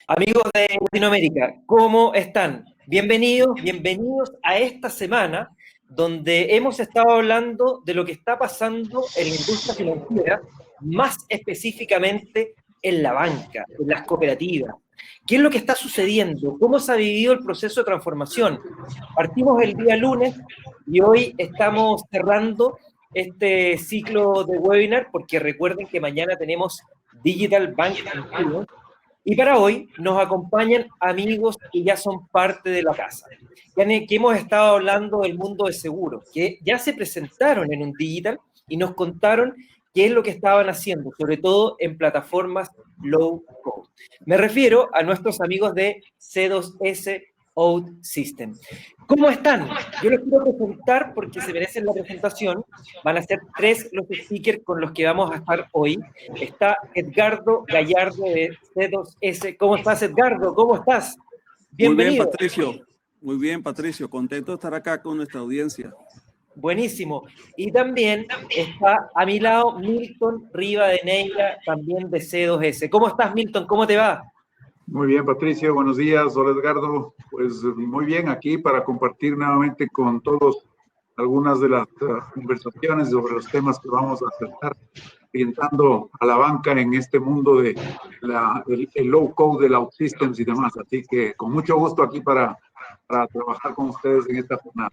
Amigos de Latinoamérica, ¿cómo están? Bienvenidos, bienvenidos a esta semana donde hemos estado hablando de lo que está pasando en la industria financiera, más específicamente en la banca, en las cooperativas. ¿Qué es lo que está sucediendo? ¿Cómo se ha vivido el proceso de transformación? Partimos el día lunes y hoy estamos cerrando este ciclo de webinar porque recuerden que mañana tenemos Digital Bank Insurance y para hoy nos acompañan amigos que ya son parte de la casa, que hemos estado hablando del mundo de seguros, que ya se presentaron en un digital y nos contaron qué es lo que estaban haciendo, sobre todo en plataformas low code. Me refiero a nuestros amigos de C2S OutSystem. ¿Cómo están? Yo los quiero presentar porque se merecen la presentación. Van a ser tres los speakers con los que vamos a estar hoy. Está Edgardo Gallardo de C2S. ¿Cómo estás, Edgardo? ¿Cómo estás? Muy bien, Bienvenido. Patricio. Muy bien, Patricio. Contento de estar acá con nuestra audiencia. Buenísimo. Y también está a mi lado Milton Rivadeneira, también de C2S. ¿Cómo estás, Milton? ¿Cómo te va? Muy bien, Patricio. Buenos días. Hola, Edgardo. Pues muy bien aquí para compartir nuevamente con todos algunas de las conversaciones sobre los temas que vamos a tratar, orientando a la banca en este mundo de el low code del OutSystems y demás. Así que con mucho gusto aquí para trabajar con ustedes en esta jornada.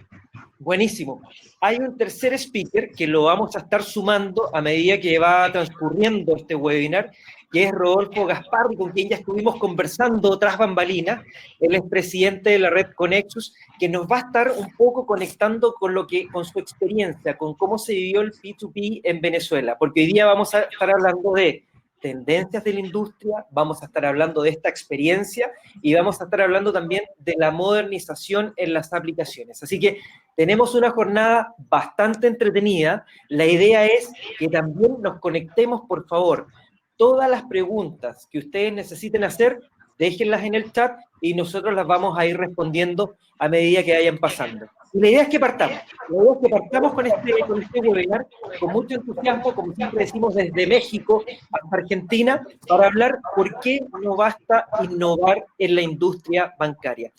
Buenísimo. Hay un tercer speaker que lo vamos a estar sumando a medida que va transcurriendo este webinar, que es Rodolfo Gasparri, con quien ya estuvimos conversando tras bambalinas. Él es presidente de la red Conexus, que nos va a estar un poco conectando con su experiencia, con cómo se vivió el P2P en Venezuela, porque hoy día vamos a estar hablando de tendencias de la industria, vamos a estar hablando de esta experiencia y vamos a estar hablando también de la modernización en las aplicaciones. Así que tenemos una jornada bastante entretenida. La idea es que también nos conectemos, por favor. Todas las preguntas que ustedes necesiten hacer, déjenlas en el chat y nosotros las vamos a ir respondiendo a medida que vayan pasando. Y la idea es que partamos. La idea es que partamos con este webinar con mucho entusiasmo, como siempre decimos, desde México hasta Argentina, para hablar por qué no basta innovar en la industria bancaria.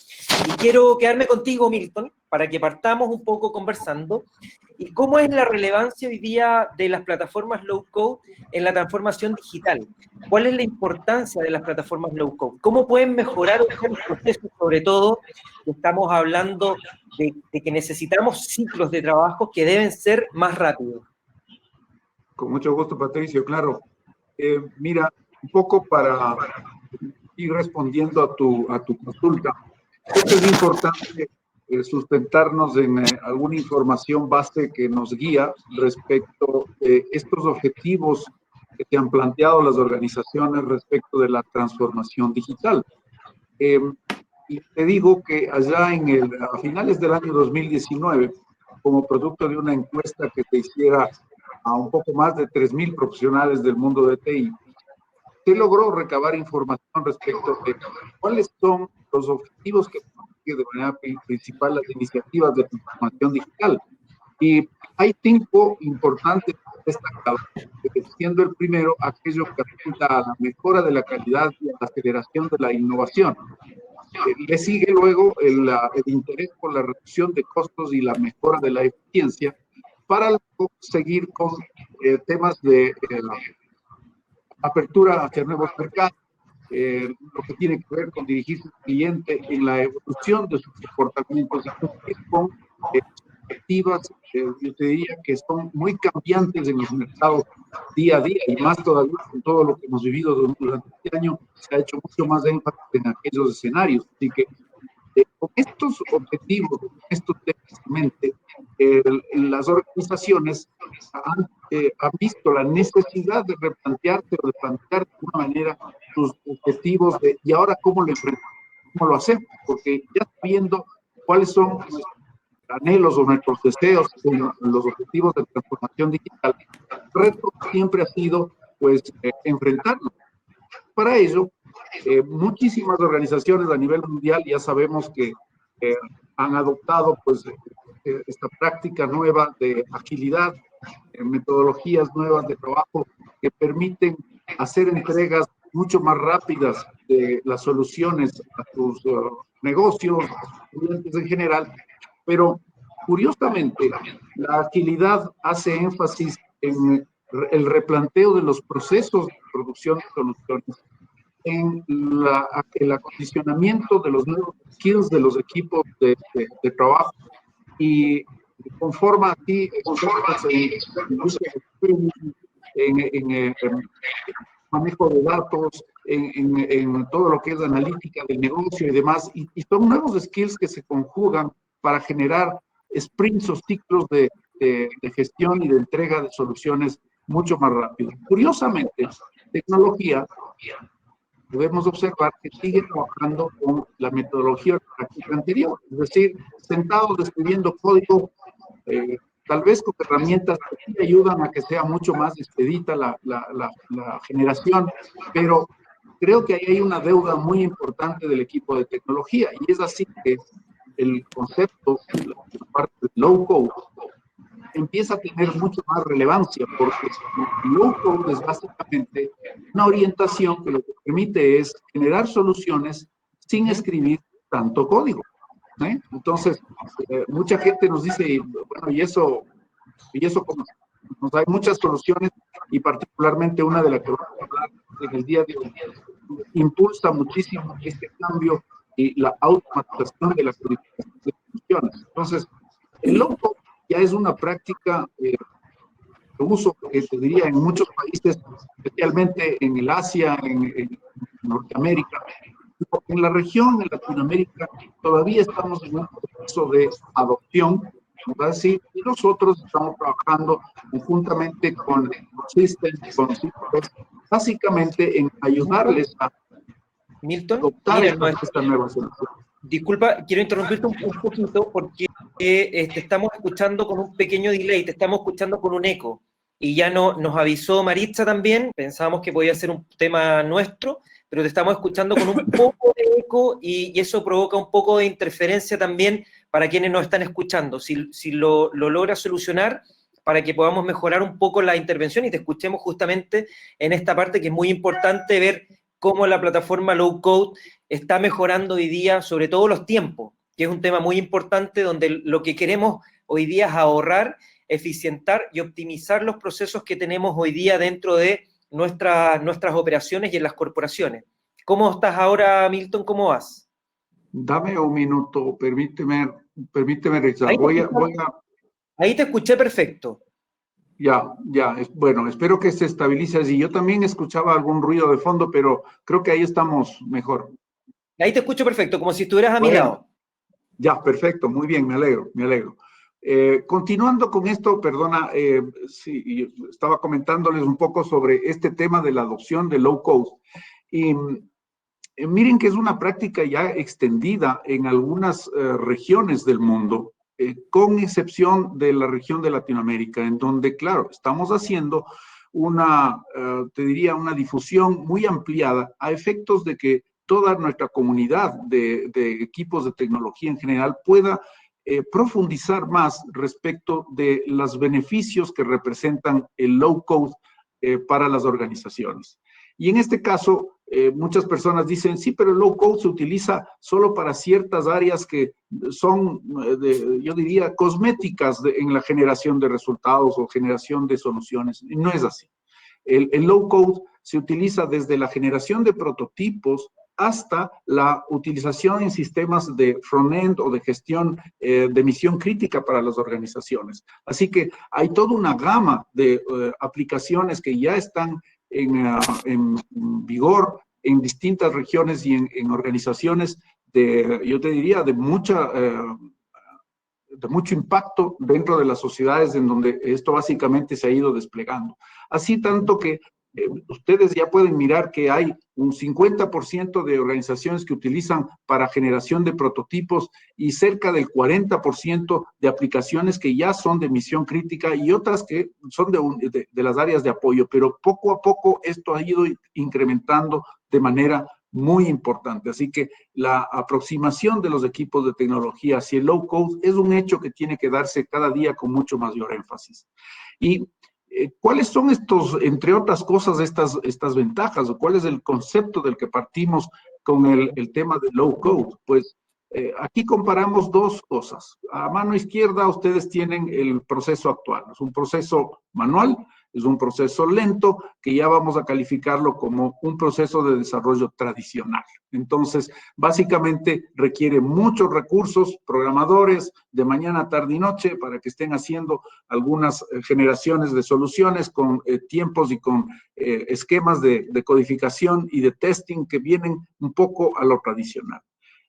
Y quiero quedarme contigo, Milton, para que partamos un poco conversando. ¿Y cómo es la relevancia hoy día de las plataformas low code en la transformación digital? ¿Cuál es la importancia de las plataformas low code? ¿Cómo pueden mejorar los procesos? Sobre todo, estamos hablando de que necesitamos ciclos de trabajo que deben ser más rápidos. Con mucho gusto, Patricio. Claro. Mira, un poco para ir respondiendo a tu consulta. Creo que es importante sustentarnos en alguna información base que nos guía respecto de estos objetivos que se han planteado las organizaciones respecto de la transformación digital. Y te digo que allá a finales del año 2019, como producto de una encuesta que se hiciera a un poco más de 3.000 profesionales del mundo de TI, se logró recabar información respecto de cuáles son los objetivos que persiguen de manera principal las iniciativas de transformación digital. Y hay 5 importantes destacados, siendo el primero aquello que apunta a la mejora de la calidad y a la aceleración de la innovación. Le sigue luego el interés por la reducción de costos y la mejora de la eficiencia, para luego seguir con temas de apertura hacia nuevos mercados, lo que tiene que ver con dirigirse al cliente en la evolución de sus comportamientos y cumplir con perspectivas, yo te diría que son muy cambiantes en los mercados día a día, y más todavía con todo lo que hemos vivido durante este año, se ha hecho mucho más énfasis en aquellos escenarios. Así que con estos objetivos, con estos temas en mente, las organizaciones han visto la necesidad de replantearse o de plantear de alguna manera sus objetivos y ahora cómo cómo lo hacemos, porque ya sabiendo cuáles son nuestros anhelos o nuestros deseos con los objetivos de transformación digital, el reto siempre ha sido pues enfrentarnos. Para ello, muchísimas organizaciones a nivel mundial ya sabemos que han adoptado pues esta práctica nueva de agilidad, metodologías nuevas de trabajo que permiten hacer entregas mucho más rápidas de las soluciones a tus negocios, a tus clientes en general, pero curiosamente la agilidad hace énfasis en el replanteo de los procesos de producción de soluciones, en el acondicionamiento de los nuevos skills de los equipos de trabajo y conforma aquí expertos en manejo de datos, en todo lo que es analítica del negocio y demás, y son nuevos skills que se conjugan para generar sprints o ciclos de gestión y de entrega de soluciones mucho más rápido. Curiosamente, tecnología, debemos observar que sigue trabajando con la metodología práctica anterior, es decir, sentados escribiendo código, tal vez con herramientas que sí ayudan a que sea mucho más expedita la generación, pero creo que ahí hay una deuda muy importante del equipo de tecnología, y es así que el concepto, la parte de low code, empieza a tener mucho más relevancia, porque low code es básicamente una orientación que lo que permite es generar soluciones sin escribir tanto código. Entonces, mucha gente nos dice, bueno, ¿y eso cómo? Nos hay muchas soluciones, y particularmente una de la que vamos a hablar en el día de hoy, impulsa muchísimo este cambio y la automatización de las soluciones. Entonces, el low code ya es una práctica de uso, te diría, en muchos países, especialmente en el Asia, en Norteamérica. En la región, en Latinoamérica, todavía estamos en un proceso de adopción, ¿sí? Y nosotros estamos trabajando conjuntamente con Systems, con Systems, básicamente en ayudarles a Milton, adoptar mira, esta nueva solución. disculpa, quiero interrumpirte un poquito porque te estamos escuchando con un pequeño delay, te estamos escuchando con un eco. Y ya nos avisó Maritza también, pensábamos que podía ser un tema nuestro, pero te estamos escuchando con un poco de eco y eso provoca un poco de interferencia también para quienes nos están escuchando. Si lo logras solucionar para que podamos mejorar un poco la intervención y te escuchemos justamente en esta parte que es muy importante ver cómo la plataforma Low Code está mejorando hoy día, sobre todo los tiempos, que es un tema muy importante donde lo que queremos hoy día es ahorrar, eficientar y optimizar los procesos que tenemos hoy día dentro de nuestras operaciones y en las corporaciones. ¿Cómo estás ahora, Milton? ¿Cómo vas? Dame un minuto, permíteme, Richard. Ahí te escuché perfecto. Ya, bueno, espero que se estabilice así. Yo también escuchaba algún ruido de fondo, pero creo que ahí estamos mejor. Ahí te escucho perfecto, como si estuvieras a mi lado. Ya, perfecto, muy bien, me alegro. Continuando con esto, perdona, sí, estaba comentándoles un poco sobre este tema de la adopción de low code. Y miren que es una práctica ya extendida en algunas regiones del mundo, con excepción de la región de Latinoamérica, en donde, claro, estamos haciendo te diría, una difusión muy ampliada a efectos de que toda nuestra comunidad de equipos de tecnología en general pueda profundizar más respecto de los beneficios que representan el low code para las organizaciones. Y en este caso, muchas personas dicen, sí, pero el low code se utiliza solo para ciertas áreas que son, yo diría, cosméticas en la generación de resultados o generación de soluciones. Y no es así. El low code se utiliza desde la generación de prototipos hasta la utilización en sistemas de front-end o de gestión de misión crítica para las organizaciones. Así que hay toda una gama de aplicaciones que ya están en vigor en distintas regiones y en organizaciones yo te diría, de mucho impacto dentro de las sociedades en donde esto básicamente se ha ido desplegando. Así tanto que ustedes ya pueden mirar que hay un 50% de organizaciones que utilizan para generación de prototipos y cerca del 40% de aplicaciones que ya son de misión crítica y otras que son de las áreas de apoyo, pero poco a poco esto ha ido incrementando de manera muy importante. Así que la aproximación de los equipos de tecnología hacia el low code es un hecho que tiene que darse cada día con mucho mayor énfasis. Y ¿Cuáles son estos, entre otras cosas, estas ventajas? ¿O cuál es el concepto del que partimos con el tema de low code? Pues aquí comparamos dos cosas. A mano izquierda ustedes tienen el proceso actual. Es un proceso manual, es un proceso lento, que ya vamos a calificarlo como un proceso de desarrollo tradicional. Entonces, básicamente requiere muchos recursos, programadores, de mañana, tarde y noche, para que estén haciendo algunas generaciones de soluciones con tiempos y con esquemas de codificación y de testing que vienen un poco a lo tradicional.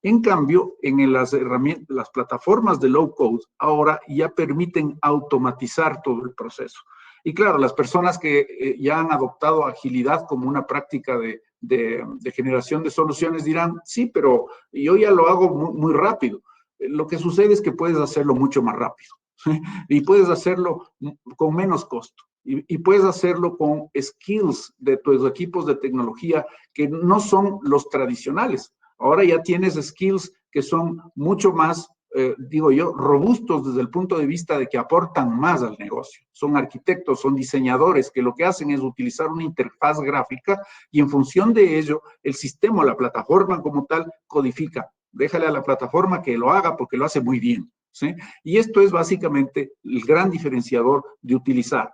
En cambio, en las herramientas, las plataformas de low code ahora ya permiten automatizar todo el proceso. Y claro, las personas que ya han adoptado agilidad como una práctica de generación de soluciones dirán, sí, pero yo ya lo hago muy rápido. Lo que sucede es que puedes hacerlo mucho más rápido, ¿sí? Y puedes hacerlo con menos costo. Y puedes hacerlo con skills de tus equipos de tecnología que no son los tradicionales. Ahora ya tienes skills que son mucho más, digo yo, robustos desde el punto de vista de que aportan más al negocio. Son arquitectos, son diseñadores que lo que hacen es utilizar una interfaz gráfica y en función de ello, el sistema, la plataforma como tal, codifica. Déjale a la plataforma que lo haga porque lo hace muy bien, ¿sí? Y esto es básicamente el gran diferenciador de utilizar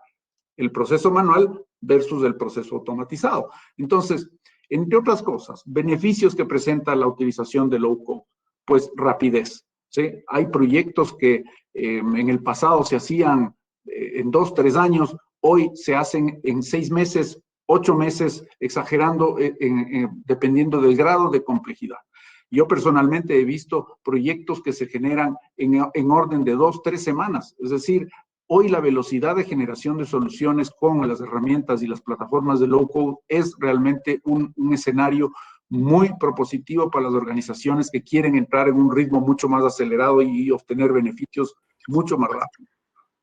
el proceso manual versus el proceso automatizado. Entonces, entre otras cosas, beneficios que presenta la utilización de low code, pues rapidez, ¿sí? Hay proyectos que en el pasado se hacían en 2, 3 años, hoy se hacen en 6 meses, 8 meses, exagerando, dependiendo del grado de complejidad. Yo personalmente he visto proyectos que se generan en orden de 2, 3 semanas, es decir, hoy la velocidad de generación de soluciones con las herramientas y las plataformas de low code es realmente un escenario muy propositivo para las organizaciones que quieren entrar en un ritmo mucho más acelerado y obtener beneficios mucho más rápido.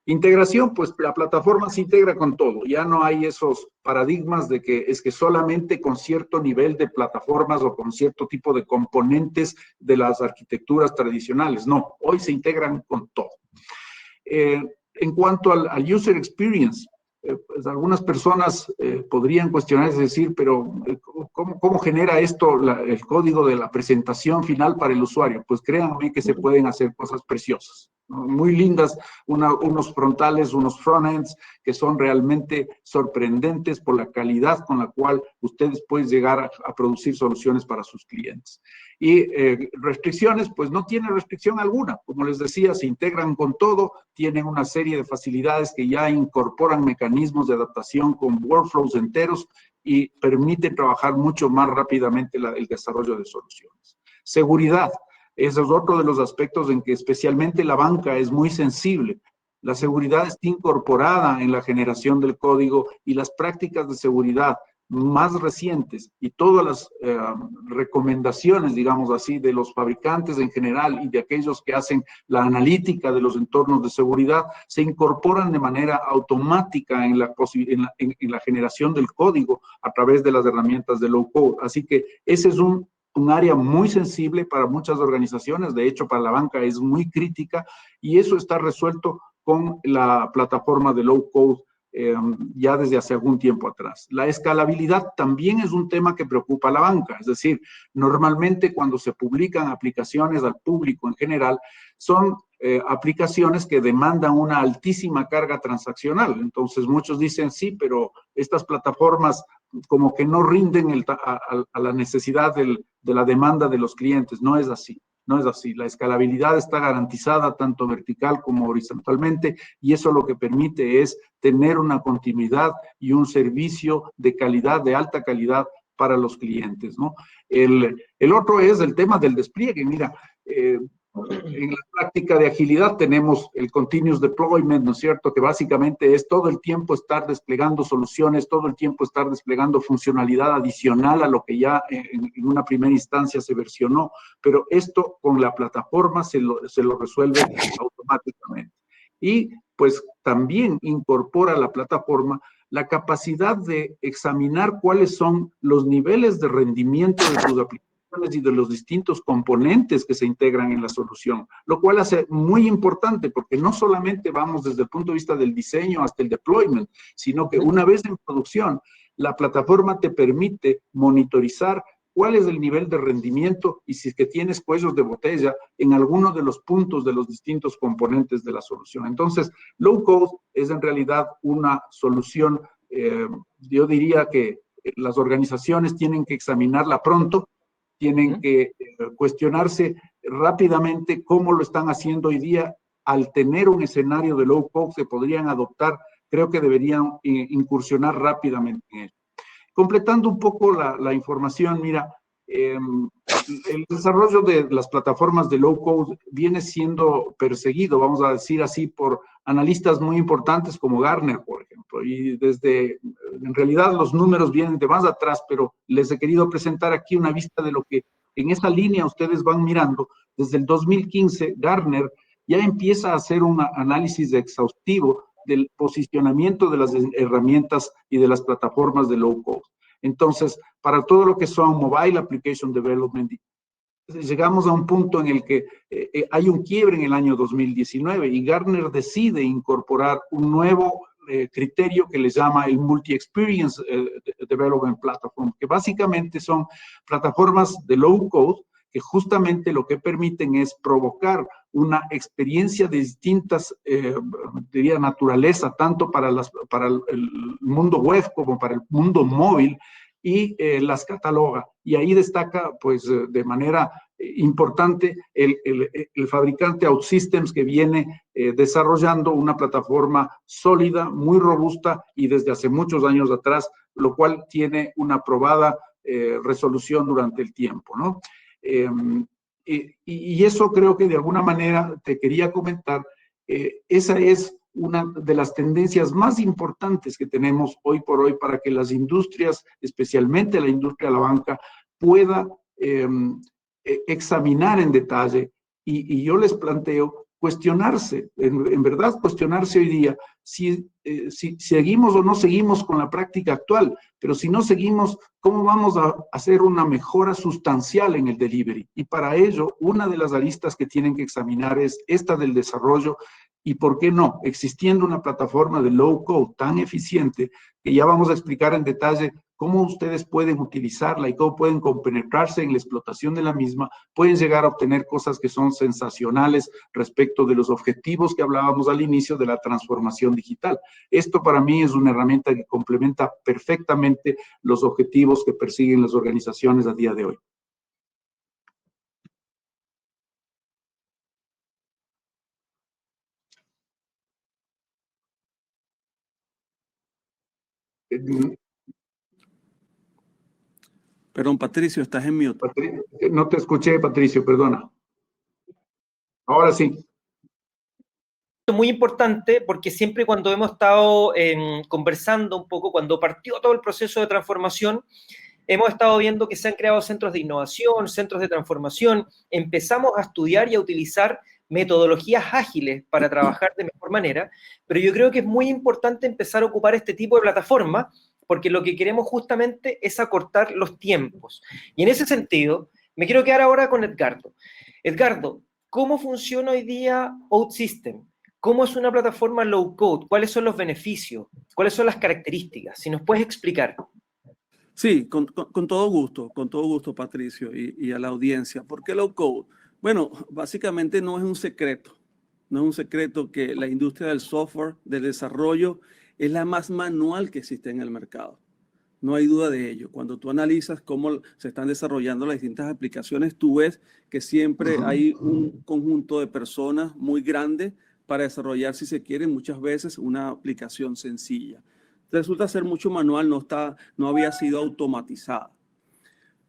Integración, pues la plataforma se integra con todo. Ya no hay esos paradigmas de que es que solamente con cierto nivel de plataformas o con cierto tipo de componentes de las arquitecturas tradicionales. No, hoy se integran con todo. En cuanto al user experience, pues algunas personas podrían cuestionarse y decir, pero ¿cómo genera esto el código de la presentación final para el usuario? Pues créanme que se pueden hacer cosas preciosas, ¿no? Muy lindas, unos frontales, unos frontends que son realmente sorprendentes por la calidad con la cual ustedes pueden llegar a producir soluciones para sus clientes. Y restricciones, pues no tiene restricción alguna. Como les decía, se integran con todo, tienen una serie de facilidades que ya incorporan mecanismos de adaptación con workflows enteros y permiten trabajar mucho más rápidamente el desarrollo de soluciones. Seguridad, ese es otro de los aspectos en que especialmente la banca es muy sensible. La seguridad está incorporada en la generación del código y las prácticas de seguridad más recientes y todas las recomendaciones, digamos así, de los fabricantes en general y de aquellos que hacen la analítica de los entornos de seguridad, se incorporan de manera automática en la generación del código a través de las herramientas de low code. Así que ese es un área muy sensible para muchas organizaciones, de hecho para la banca es muy crítica y eso está resuelto con la plataforma de low code ya desde hace algún tiempo atrás. La escalabilidad también es un tema que preocupa a la banca, es decir, normalmente cuando se publican aplicaciones al público en general, son aplicaciones que demandan una altísima carga transaccional. Entonces muchos dicen, sí, pero estas plataformas como que no rinden a la necesidad de la demanda de los clientes. No es así. No es así. La escalabilidad está garantizada tanto vertical como horizontalmente y eso lo que permite es tener una continuidad y un servicio de calidad, de alta calidad para los clientes, ¿no? El otro es el tema del despliegue. Mira, en la práctica de agilidad tenemos el continuous deployment, ¿no es cierto? Que básicamente es todo el tiempo estar desplegando soluciones, todo el tiempo estar desplegando funcionalidad adicional a lo que ya en una primera instancia se versionó, pero esto con la plataforma se lo resuelve automáticamente. Y pues también incorpora la plataforma la capacidad de examinar cuáles son los niveles de rendimiento de tus aplicaciones y de los distintos componentes que se integran en la solución, lo cual hace muy importante porque no solamente vamos desde el punto de vista del diseño hasta el deployment, sino que una vez en producción, la plataforma te permite monitorizar cuál es el nivel de rendimiento y si es que tienes cuellos de botella en alguno de los puntos de los distintos componentes de la solución. Entonces, low code es en realidad una solución, yo diría que las organizaciones tienen que examinarla pronto, tienen que cuestionarse rápidamente cómo lo están haciendo hoy día. Al tener un escenario de low code que podrían adoptar, creo que deberían incursionar rápidamente en ello. Completando un poco la información, mira, el desarrollo de las plataformas de low code viene siendo perseguido, vamos a decir así, por analistas muy importantes como Gartner, por ejemplo, y en realidad los números vienen de más atrás, pero les he querido presentar aquí una vista de lo que en esta línea ustedes van mirando. Desde el 2015, Gartner ya empieza a hacer un análisis exhaustivo del posicionamiento de las herramientas y de las plataformas de low code. Entonces, para todo lo que son mobile application development, llegamos a un punto en el que hay un quiebre en el año 2019 y Gartner decide incorporar un nuevo criterio que le llama el Multi-Experience Development Platform, que básicamente son plataformas de low code que justamente lo que permiten es provocar una experiencia de distintas, diría, naturaleza, tanto para el mundo web como para el mundo móvil, y las cataloga. Y ahí destaca, pues, de manera importante el fabricante OutSystems, que viene desarrollando una plataforma sólida, muy robusta y desde hace muchos años atrás, lo cual tiene una probada resolución durante el tiempo, ¿no? Y eso creo que de alguna manera te quería comentar, esa es una de las tendencias más importantes que tenemos hoy por hoy para que las industrias, especialmente la industria de la banca, pueda examinar en detalle y yo les planteo cuestionarse, en verdad cuestionarse hoy día si seguimos o no seguimos con la práctica actual, pero si no seguimos, ¿cómo vamos a hacer una mejora sustancial en el delivery? Y para ello, una de las aristas que tienen que examinar es esta del desarrollo y, ¿por qué no? Existiendo una plataforma de low code tan eficiente que ya vamos a explicar en detalle cómo ustedes pueden utilizarla y cómo pueden compenetrarse en la explotación de la misma, pueden llegar a obtener cosas que son sensacionales respecto de los objetivos que hablábamos al inicio de la transformación digital. Esto para mí es una herramienta que complementa perfectamente los objetivos que persiguen las organizaciones a día de hoy. Perdón, Patricio, estás en mute. No te escuché, Patricio, perdona. Ahora sí. Muy importante porque siempre cuando hemos estado conversando un poco, cuando partió todo el proceso de transformación, hemos estado viendo que se han creado centros de innovación, centros de transformación, empezamos a estudiar y a utilizar metodologías ágiles para trabajar de mejor manera, pero yo creo que es muy importante empezar a ocupar este tipo de plataformas porque lo que queremos justamente es acortar los tiempos. Y en ese sentido, me quiero quedar ahora con Edgardo. Edgardo, ¿cómo funciona hoy día OutSystem? ¿Cómo es una plataforma low code? ¿Cuáles son los beneficios? ¿Cuáles son las características? Si nos puedes explicar. Sí, con todo gusto, Patricio, y a la audiencia. ¿Por qué low code? Bueno, básicamente no es un secreto. No es un secreto que la industria del software, del desarrollo, es la más manual que existe en el mercado. No hay duda de ello. Cuando tú analizas cómo se están desarrollando las distintas aplicaciones, tú ves que siempre hay un conjunto de personas muy grande para desarrollar, si se quiere, muchas veces una aplicación sencilla. Resulta ser mucho manual, no había sido automatizada.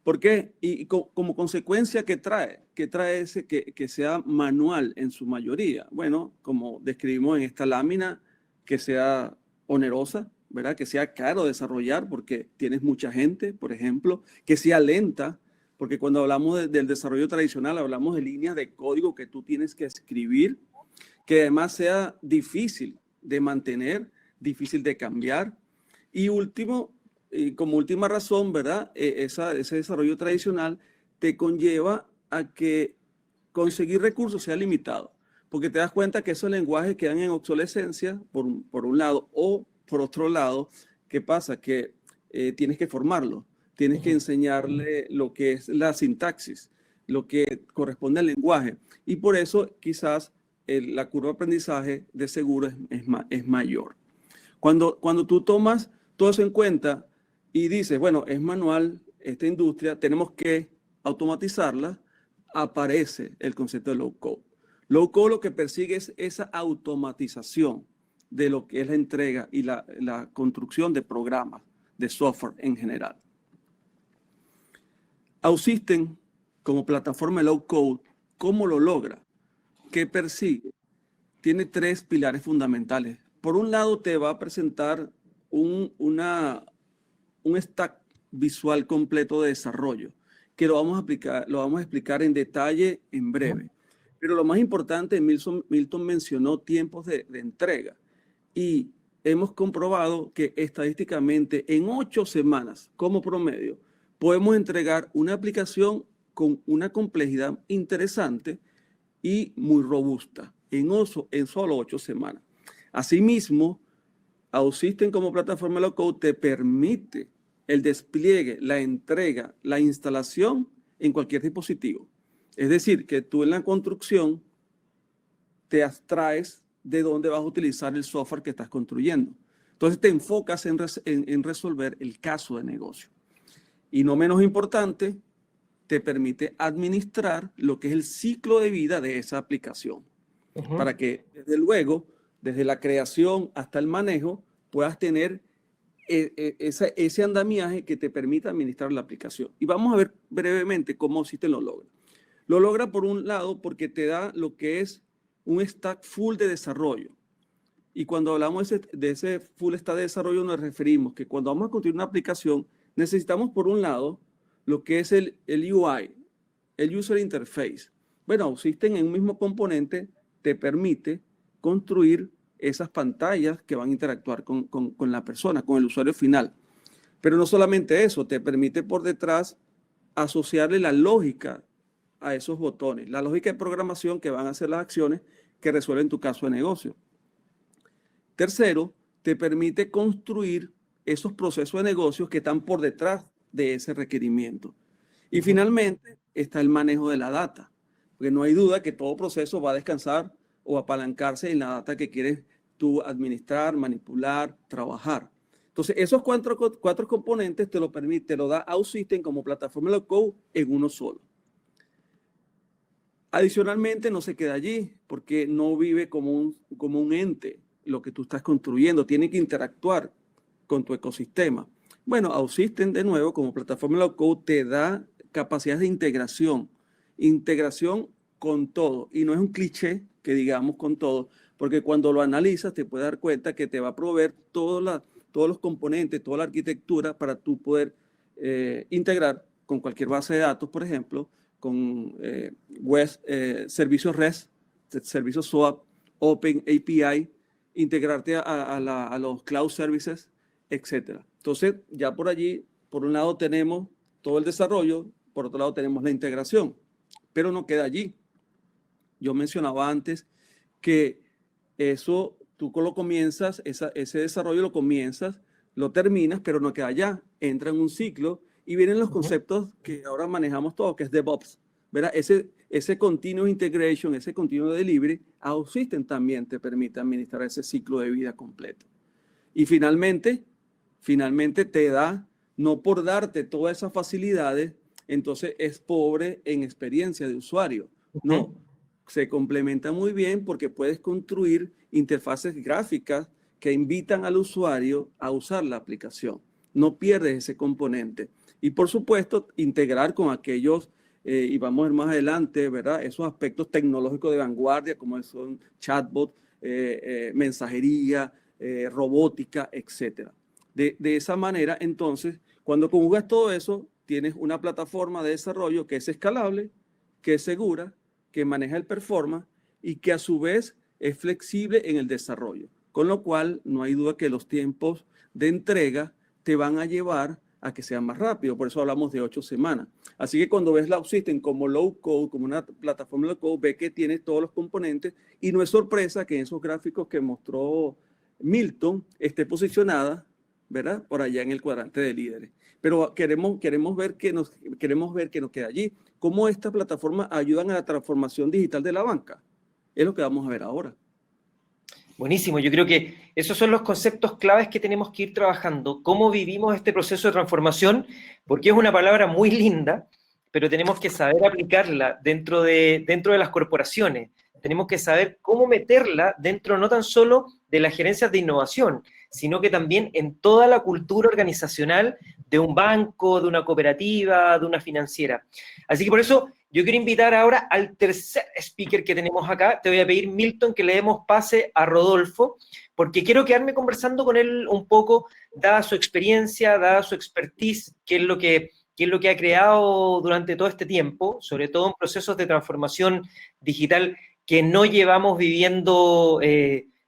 ¿Por qué? Y como consecuencia, ¿qué trae? ¿Qué trae que sea manual en su mayoría? Bueno, como describimos en esta lámina, que sea onerosa, ¿verdad? Que sea caro desarrollar porque tienes mucha gente, por ejemplo, que sea lenta, porque cuando hablamos del desarrollo tradicional hablamos de líneas de código que tú tienes que escribir, que además sea difícil de mantener, difícil de cambiar. Y último, como última razón, ¿verdad? Ese desarrollo tradicional te conlleva a que conseguir recursos sea limitado, porque te das cuenta que esos lenguajes quedan en obsolescencia, por un lado, o por otro lado, ¿qué pasa? Que tienes que formarlo, tienes que enseñarle lo que es la sintaxis, lo que corresponde al lenguaje, y por eso quizás la curva de aprendizaje de seguro es mayor. Cuando tú tomas todo eso en cuenta y dices, bueno, es manual esta industria, tenemos que automatizarla, aparece el concepto de low code. Low code lo que persigue es esa automatización de lo que es la entrega y la construcción de programas, de software en general. OutSystems, como plataforma de low code, ¿cómo lo logra? ¿Qué persigue? Tiene 3 pilares fundamentales. Por un lado, te va a presentar un stack visual completo de desarrollo, que lo vamos a explicar en detalle en breve. Pero lo más importante, Milton mencionó tiempos de entrega. Y hemos comprobado que estadísticamente en 8 semanas, como promedio, podemos entregar una aplicación con una complejidad interesante y muy robusta en solo 8 semanas. Asimismo, OutSystems como plataforma low code te permite el despliegue, la entrega, la instalación en cualquier dispositivo. Es decir, que tú en la construcción te abstraes de dónde vas a utilizar el software que estás construyendo. Entonces te enfocas en resolver el caso de negocio. Y no menos importante, te permite administrar lo que es el ciclo de vida de esa aplicación. Para que, desde luego, desde la creación hasta el manejo, puedas tener ese andamiaje que te permita administrar la aplicación. Y vamos a ver brevemente cómo OutSystems lo logra. Lo logra, por un lado, porque te da lo que es un stack full de desarrollo. Y cuando hablamos de ese full stack de desarrollo, nos referimos que cuando vamos a construir una aplicación, necesitamos, por un lado, lo que es el UI, el User Interface. Bueno, OutSystems en un mismo componente te permite construir esas pantallas que van a interactuar con la persona, con el usuario final. Pero no solamente eso, te permite por detrás asociarle la lógica a esos botones, la lógica de programación que van a hacer las acciones que resuelven tu caso de negocio. Tercero, te permite construir esos procesos de negocios que están por detrás de ese requerimiento. Y finalmente está el manejo de la data, porque no hay duda que todo proceso va a descansar o apalancarse en la data que quieres tú administrar, manipular, trabajar. Entonces, esos cuatro componentes te lo da OutSystems como plataforma low code en uno solo. Adicionalmente, no se queda allí, porque no vive como un ente lo que tú estás construyendo. Tiene que interactuar con tu ecosistema. Bueno, OutSystems, de nuevo, como plataforma low code, te da capacidades de integración con todo. Y no es un cliché que digamos con todo, porque cuando lo analizas te puedes dar cuenta que te va a proveer todos los componentes, toda la arquitectura para tú poder integrar con cualquier base de datos, por ejemplo, con servicios REST, servicios SOAP, Open API, integrarte a los cloud services, etc. Entonces, ya por allí, por un lado tenemos todo el desarrollo, por otro lado tenemos la integración, pero no queda allí. Yo mencionaba antes que eso tú lo comienzas, ese desarrollo lo comienzas, lo terminas, pero no queda allá. Entra en un ciclo y vienen los conceptos que ahora manejamos todos, que es DevOps, ¿verdad? Ese continuous integration, ese continuous delivery, OutSystems también te permite administrar ese ciclo de vida completo. Y finalmente te da, no por darte todas esas facilidades, entonces es pobre en experiencia de usuario. No, se complementa muy bien porque puedes construir interfaces gráficas que invitan al usuario a usar la aplicación. No pierdes ese componente. Y por supuesto, integrar con aquellos, y vamos a ver más adelante, ¿verdad? Esos aspectos tecnológicos de vanguardia, como son chatbot, mensajería, robótica, etc. De esa manera, entonces, cuando conjugas todo eso, tienes una plataforma de desarrollo que es escalable, que es segura, que maneja el performance y que a su vez es flexible en el desarrollo. Con lo cual, no hay duda que los tiempos de entrega te van a llevar a que sea más rápido. Por eso hablamos de 8 semanas. Así que cuando ves Lab System como low code, como una plataforma low code, ve que tiene todos los componentes y no es sorpresa que en esos gráficos que mostró Milton esté posicionada, ¿verdad?, por allá en el cuadrante de líderes. Pero queremos ver que nos queda allí. ¿Cómo estas plataformas ayudan a la transformación digital de la banca? Es lo que vamos a ver ahora. Buenísimo, yo creo que esos son los conceptos claves que tenemos que ir trabajando. ¿Cómo vivimos este proceso de transformación? Porque es una palabra muy linda, pero tenemos que saber aplicarla dentro de las corporaciones. Tenemos que saber cómo meterla dentro no tan solo de las gerencias de innovación, sino que también en toda la cultura organizacional de un banco, de una cooperativa, de una financiera. Así que por eso yo quiero invitar ahora al tercer speaker que tenemos acá. Te voy a pedir, Milton, que le demos pase a Rodolfo, porque quiero quedarme conversando con él un poco, dada su experiencia, dada su expertise, qué es lo que ha creado durante todo este tiempo, sobre todo en procesos de transformación digital que no llevamos viviendo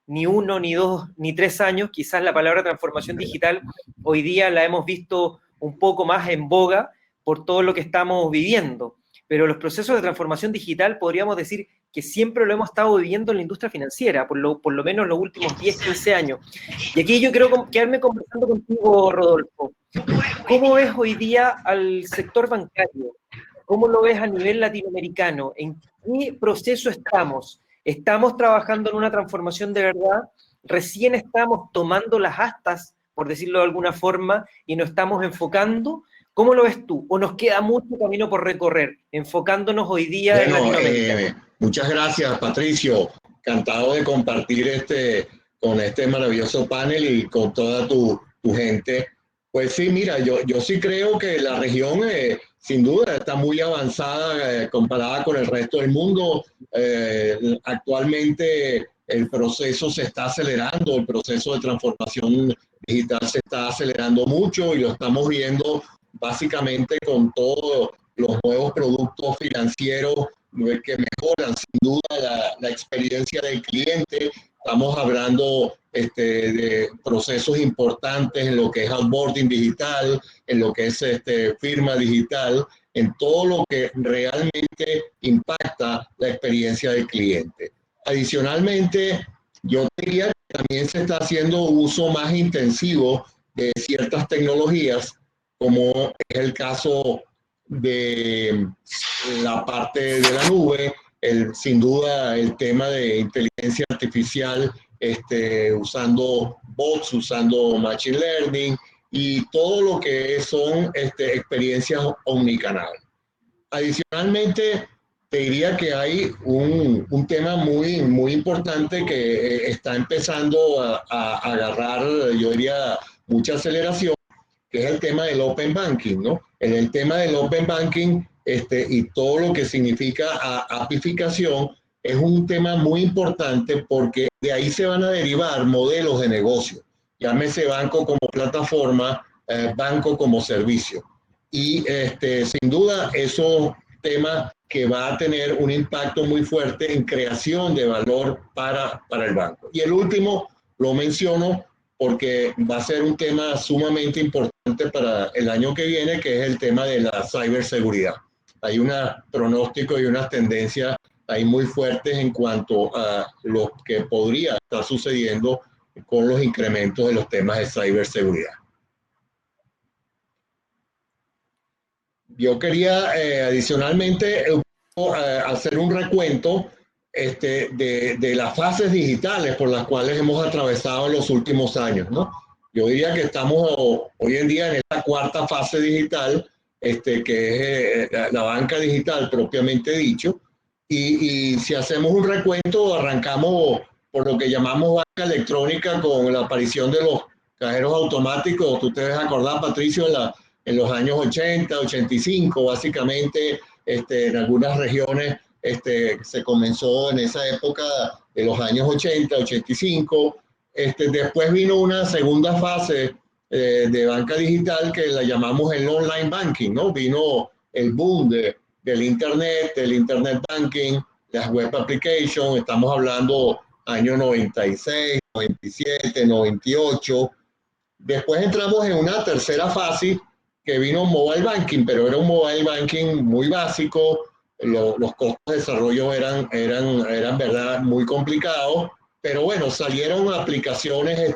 ni 1, ni 2, ni 3 años. Quizás la palabra transformación digital hoy día la hemos visto un poco más en boga por todo lo que estamos viviendo. Pero los procesos de transformación digital podríamos decir que siempre lo hemos estado viviendo en la industria financiera, por lo menos los últimos 10, 15 años. Y aquí yo quiero quedarme conversando contigo, Rodolfo. ¿Cómo ves hoy día al sector bancario? ¿Cómo lo ves a nivel latinoamericano? ¿En qué proceso estamos? ¿Estamos trabajando en una transformación de verdad? ¿Recién estamos tomando las astas, por decirlo de alguna forma, y nos estamos enfocando? ¿Cómo lo ves tú? ¿O nos queda mucho camino por recorrer, enfocándonos hoy día en Latinoamérica? Muchas gracias, Patricio. Encantado de compartir con este maravilloso panel y con toda tu gente. Pues sí, mira, yo sí creo que la región sin duda está muy avanzada comparada con el resto del mundo. Actualmente el proceso se está acelerando, el proceso de transformación digital se está acelerando mucho y lo estamos viendo básicamente con todos los nuevos productos financieros que mejoran sin duda la experiencia del cliente. Estamos hablando de procesos importantes en lo que es onboarding digital, en lo que es firma digital, en todo lo que realmente impacta la experiencia del cliente. Adicionalmente, yo diría que también se está haciendo uso más intensivo de ciertas tecnologías, como es el caso de la parte de la nube, sin duda el tema de inteligencia artificial, usando bots, usando machine learning y todo lo que son experiencias omnicanal. Adicionalmente, te diría que hay un tema muy importante que está empezando a agarrar, yo diría, mucha aceleración, que es el tema del Open Banking, ¿no? En el tema del Open Banking y todo lo que significa apificación es un tema muy importante porque de ahí se van a derivar modelos de negocio. Llámese banco como plataforma, banco como servicio. Y sin duda esos temas que va a tener un impacto muy fuerte en creación de valor para el banco. Y el último lo menciono porque va a ser un tema sumamente importante para el año que viene, que es el tema de la ciberseguridad. Hay un pronóstico y unas tendencias ahí muy fuertes en cuanto a lo que podría estar sucediendo con los incrementos de los temas de ciberseguridad. Yo quería adicionalmente hacer un recuento de las fases digitales por las cuales hemos atravesado en los últimos años, ¿no? Yo diría que estamos hoy en día en esta cuarta fase digital, que es la banca digital propiamente dicho, y si hacemos un recuento, arrancamos por lo que llamamos banca electrónica con la aparición de los cajeros automáticos. Tú te debes acordar, Patricio, en los años 80, 85, básicamente, en algunas regiones se comenzó en esa época de los años 80, 85. Después vino una segunda fase de banca digital que la llamamos el online banking, ¿no? Vino el boom del internet banking, las web applications. Estamos hablando año 96, 97, 98. Después entramos en una tercera fase que vino mobile banking, pero era un mobile banking muy básico, los costos de desarrollo eran verdad muy complicados, pero bueno, salieron aplicaciones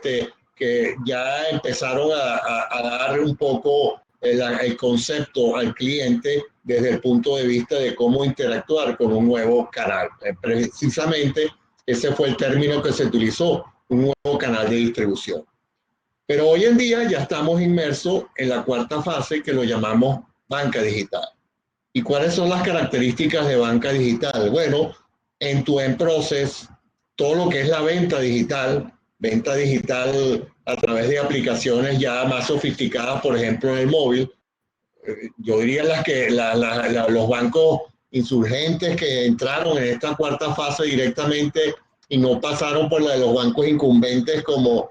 que ya empezaron a dar un poco el concepto al cliente desde el punto de vista de cómo interactuar con un nuevo canal. Precisamente ese fue el término que se utilizó, un nuevo canal de distribución. Pero hoy en día ya estamos inmersos en la cuarta fase que lo llamamos banca digital. ¿Y cuáles son las características de banca digital? Bueno, end-to-end process, todo lo que es la venta digital a través de aplicaciones ya más sofisticadas, por ejemplo en el móvil. Yo diría los bancos insurgentes que entraron en esta cuarta fase directamente y no pasaron por la de los bancos incumbentes como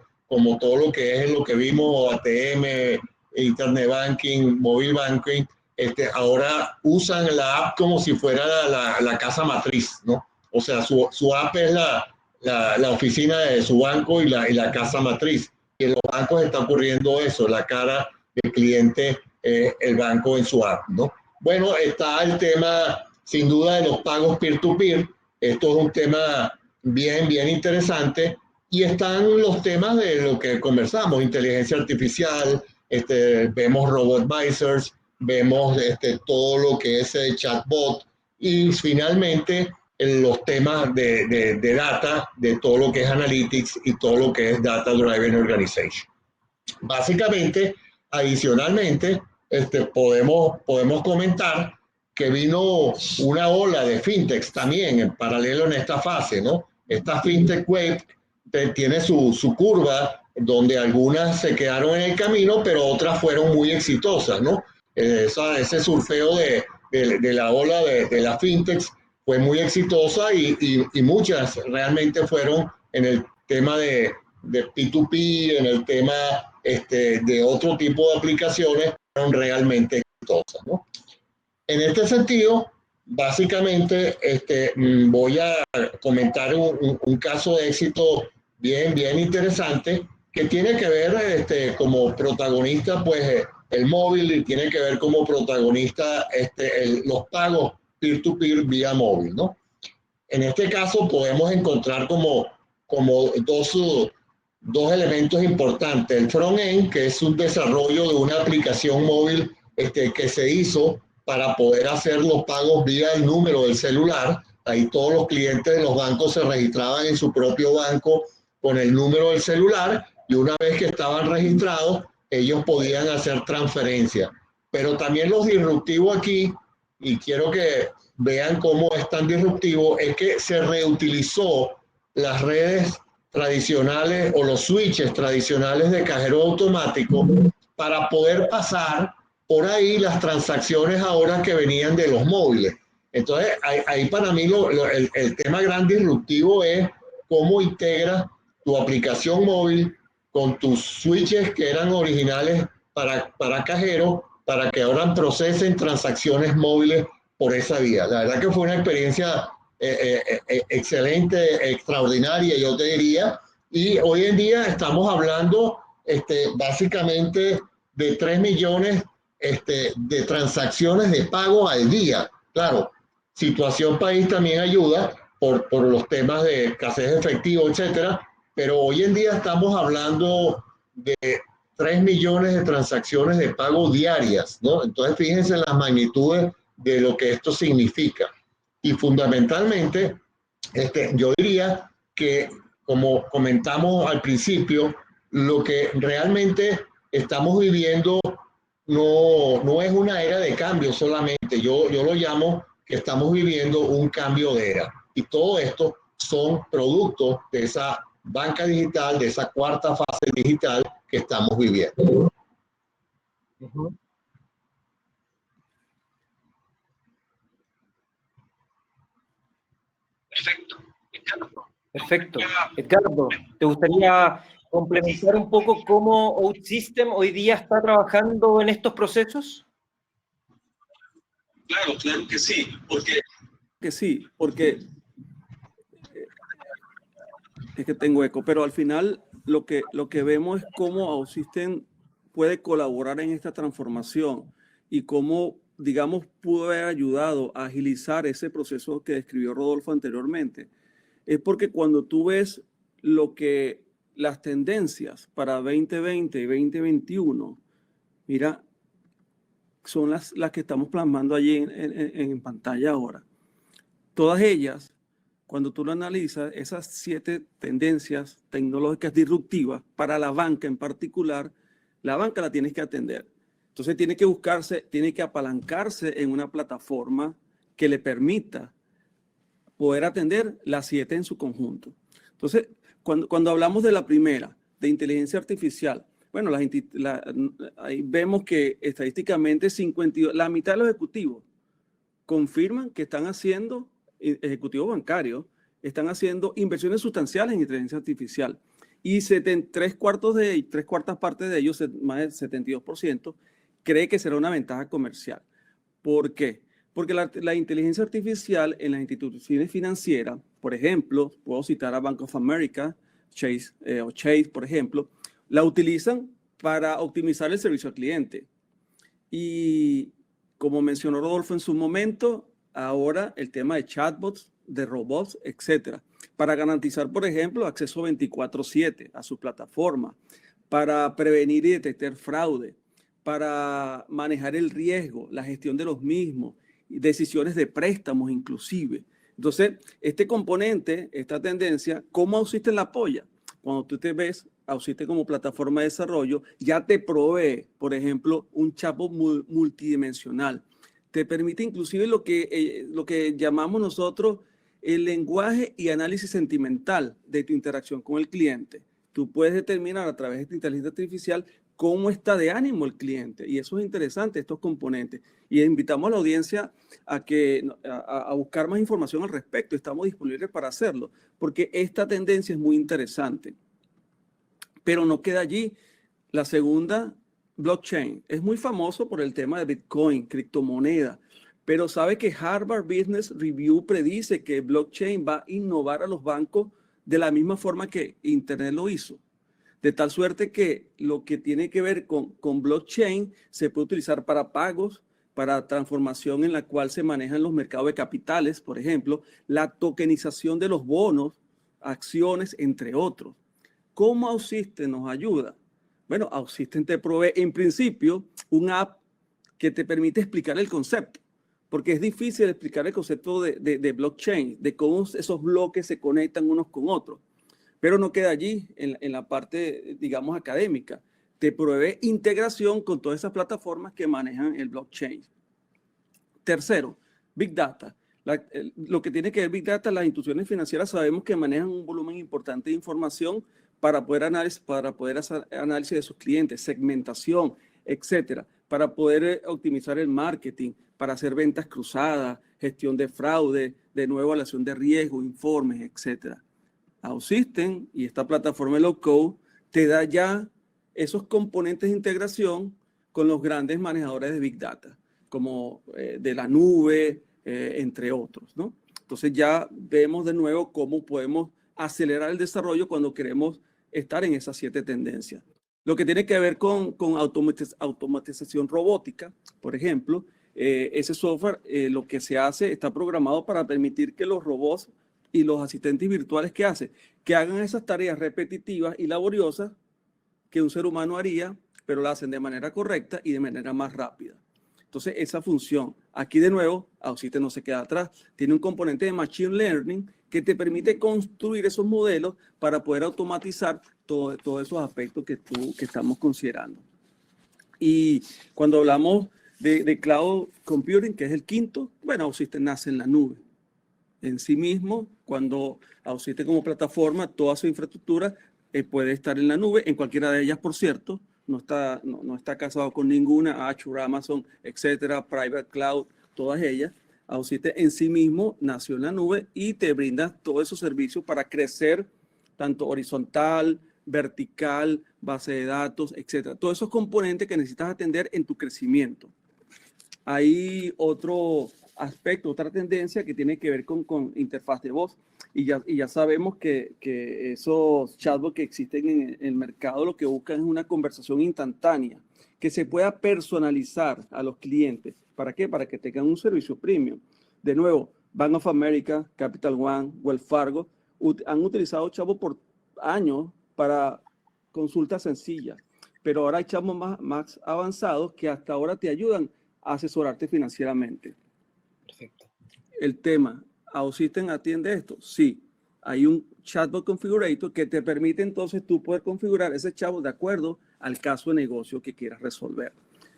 todo lo que es lo que vimos, ATM, Internet Banking, Mobile Banking, ahora usan la app como si fuera la casa matriz, ¿no? O sea, su app es la oficina de su banco y la casa matriz. Y en los bancos está ocurriendo eso, la cara del cliente, el banco en su app, ¿no? Bueno, está el tema, sin duda, de los pagos peer-to-peer. Esto es un tema bien interesante. Y están los temas de lo que conversamos, inteligencia artificial, vemos robo-advisors, vemos todo lo que es el chatbot y finalmente los temas de data, de todo lo que es analytics y todo lo que es data driven organization. Básicamente, adicionalmente, podemos comentar que vino una ola de fintechs también en paralelo en esta fase, ¿no? Esta fintech wave tiene su curva, donde algunas se quedaron en el camino, pero otras fueron muy exitosas, ¿no? Ese surfeo de la ola de las fintechs fue muy exitosa y muchas realmente fueron en el tema de P2P, en el tema de otro tipo de aplicaciones, fueron realmente exitosas, ¿no? En este sentido, básicamente voy a comentar un caso de éxito bien interesante que tiene que ver como protagonista pues el móvil y tiene que ver como protagonista los pagos peer-to-peer vía móvil, ¿no? En este caso podemos encontrar como dos elementos importantes. El front-end, que es un desarrollo de una aplicación móvil que se hizo para poder hacer los pagos vía el número del celular. Ahí todos los clientes de los bancos se registraban en su propio banco con el número del celular y una vez que estaban registrados, ellos podían hacer transferencias. Pero también los disruptivos aquí, y quiero que vean cómo es tan disruptivo, es que se reutilizó las redes tradicionales o los switches tradicionales de cajero automático para poder pasar por ahí las transacciones ahora que venían de los móviles. Entonces, ahí para mí el tema gran disruptivo es cómo integras tu aplicación móvil con tus switches que eran originales para cajero, para que ahora procesen transacciones móviles por esa vía. La verdad que fue una experiencia excelente, extraordinaria, yo te diría. Y hoy en día estamos hablando básicamente de 3 millones de transacciones de pago al día. Claro, situación país también ayuda por los temas de escasez de efectivo, etcétera, pero hoy en día estamos hablando de 3 millones de transacciones de pago diarias, ¿no? Entonces, fíjense en las magnitudes de lo que esto significa. Y fundamentalmente, yo diría que, como comentamos al principio, lo que realmente estamos viviendo no es una era de cambio solamente. Yo lo llamo que estamos viviendo un cambio de era. Y todo esto son productos de esa banca digital, de esa cuarta fase digital que estamos viviendo. Perfecto. Edgardo, ¿te gustaría complementar un poco cómo OutSystem hoy día está trabajando en estos procesos? Claro que sí, porque es que tengo eco, pero al final lo que vemos es cómo OutSystem puede colaborar en esta transformación y cómo, digamos, pudo haber ayudado a agilizar ese proceso que describió Rodolfo anteriormente, es porque cuando tú ves las tendencias para 2020 y 2021, mira, son las que estamos plasmando allí en pantalla ahora. Todas ellas, cuando tú lo analizas, esas 7 tendencias tecnológicas disruptivas para la banca en particular, la banca la tienes que atender. Entonces tiene que apalancarse en una plataforma que le permita poder atender las 7 en su conjunto. Entonces, cuando hablamos de la primera, de inteligencia artificial, bueno, ahí vemos que estadísticamente la mitad de los ejecutivos confirman que están haciendo, ejecutivos bancarios, están haciendo inversiones sustanciales en inteligencia artificial. Y 3/4 partes de ellos, más del 72%, cree que será una ventaja comercial. ¿Por qué? Porque la inteligencia artificial en las instituciones financieras, por ejemplo, puedo citar a Bank of America, Chase, por ejemplo, la utilizan para optimizar el servicio al cliente. Y como mencionó Rodolfo en su momento, ahora el tema de chatbots, de robots, etcétera, para garantizar, por ejemplo, acceso 24/7 a su plataforma, para prevenir y detectar fraude, para manejar el riesgo, la gestión de los mismos, decisiones de préstamos inclusive. Entonces, este componente, esta tendencia, ¿cómo OutSystems la apoya? Cuando tú te ves OutSystems como plataforma de desarrollo, ya te provee, por ejemplo, un chatbot multidimensional. Te permite inclusive lo que llamamos nosotros el lenguaje y análisis sentimental de tu interacción con el cliente. Tú puedes determinar a través de esta inteligencia artificial cómo está de ánimo el cliente. Y eso es interesante, estos componentes. Y invitamos a la audiencia a buscar más información al respecto. Estamos disponibles para hacerlo, porque esta tendencia es muy interesante. Pero no queda allí. La segunda, blockchain. Es muy famoso por el tema de Bitcoin, criptomoneda. Pero sabe que Harvard Business Review predice que blockchain va a innovar a los bancos de la misma forma que Internet lo hizo. De tal suerte que lo que tiene que ver con blockchain se puede utilizar para pagos, para transformación en la cual se manejan los mercados de capitales, por ejemplo, la tokenización de los bonos, acciones, entre otros. ¿Cómo OutSystems nos ayuda? Bueno, OutSystems te provee en principio un app que te permite explicar el concepto, porque es difícil explicar el concepto de blockchain, de cómo esos bloques se conectan unos con otros. Pero no queda allí en la parte, digamos, académica. Te provee integración con todas esas plataformas que manejan el blockchain. Tercero, Big Data. Lo que tiene que ver Big Data, las instituciones financieras sabemos que manejan un volumen importante de información para poder hacer análisis de sus clientes, segmentación, etcétera, para poder optimizar el marketing, para hacer ventas cruzadas, gestión de fraude, de nuevo evaluación de riesgo, informes, etcétera. OutSystems y esta plataforma de low code te da ya esos componentes de integración con los grandes manejadores de Big Data, como de la nube, entre otros, ¿no? Entonces ya vemos de nuevo cómo podemos acelerar el desarrollo cuando queremos estar en esas 7 tendencias. Lo que tiene que ver con automatización robótica, por ejemplo, ese software, lo que se hace, está programado para permitir que los robots y los asistentes virtuales que hagan esas tareas repetitivas y laboriosas que un ser humano haría, pero la hacen de manera correcta y de manera más rápida. Entonces, esa función, aquí de nuevo, OutSystems no se queda atrás. Tiene un componente de Machine Learning que te permite construir esos modelos para poder automatizar todos esos aspectos que estamos considerando. Y cuando hablamos de Cloud Computing, que es el quinto, bueno, OutSystems nace en la nube. En sí mismo, cuando OutSystems como plataforma, toda su infraestructura puede estar en la nube, en cualquiera de ellas, por cierto. No está casado con ninguna, Azure, Amazon, etcétera, Private Cloud, todas ellas. OutSystems en sí mismo nació en la nube y te brinda todos esos servicios para crecer, tanto horizontal, vertical, base de datos, etcétera. Todos esos componentes que necesitas atender en tu crecimiento. Hay otro aspecto, otra tendencia que tiene que ver con interfaz de voz. Y ya sabemos que esos chatbots que existen en el mercado lo que buscan es una conversación instantánea, que se pueda personalizar a los clientes. ¿Para qué? Para que tengan un servicio premium. De nuevo, Bank of America, Capital One, Wells Fargo han utilizado chatbots por años para consultas sencillas, pero ahora hay chatbots más avanzados que hasta ahora te ayudan a asesorarte financieramente. Perfecto. El tema, ¿OutSystems atiende esto? Sí. Hay un chatbot configurator que te permite entonces tú poder configurar ese chatbot de acuerdo al caso de negocio que quieras resolver.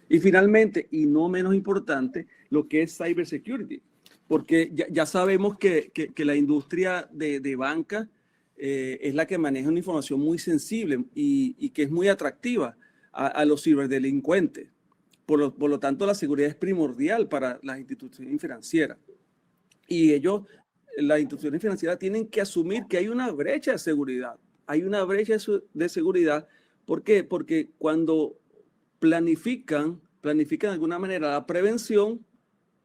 Y finalmente, y no menos importante, lo que es cybersecurity, porque ya sabemos que la industria de banca es la que maneja una información muy sensible y que es muy atractiva a los ciberdelincuentes. Por lo tanto, la seguridad es primordial para las instituciones financieras. Y las instituciones financieras tienen que asumir que hay una brecha de seguridad. Hay una brecha de seguridad. ¿Por qué? Porque cuando planifican de alguna manera la prevención,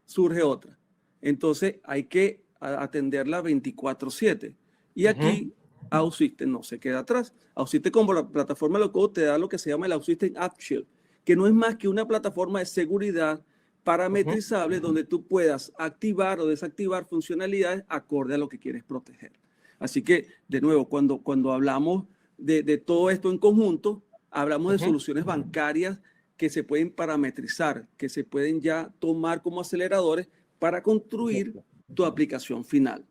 surge otra. Entonces, hay que atenderla 24/7. Y aquí, OutSystems no se queda atrás. OutSystems, como la plataforma de low-code, te da lo que se llama el OutSystems App Shield, que no es más que una plataforma de seguridad parametrizable donde tú puedas activar o desactivar funcionalidades acorde a lo que quieres proteger. Así que, de nuevo, cuando hablamos de todo esto en conjunto, hablamos de soluciones bancarias que se pueden parametrizar, que se pueden ya tomar como aceleradores para construir tu aplicación final.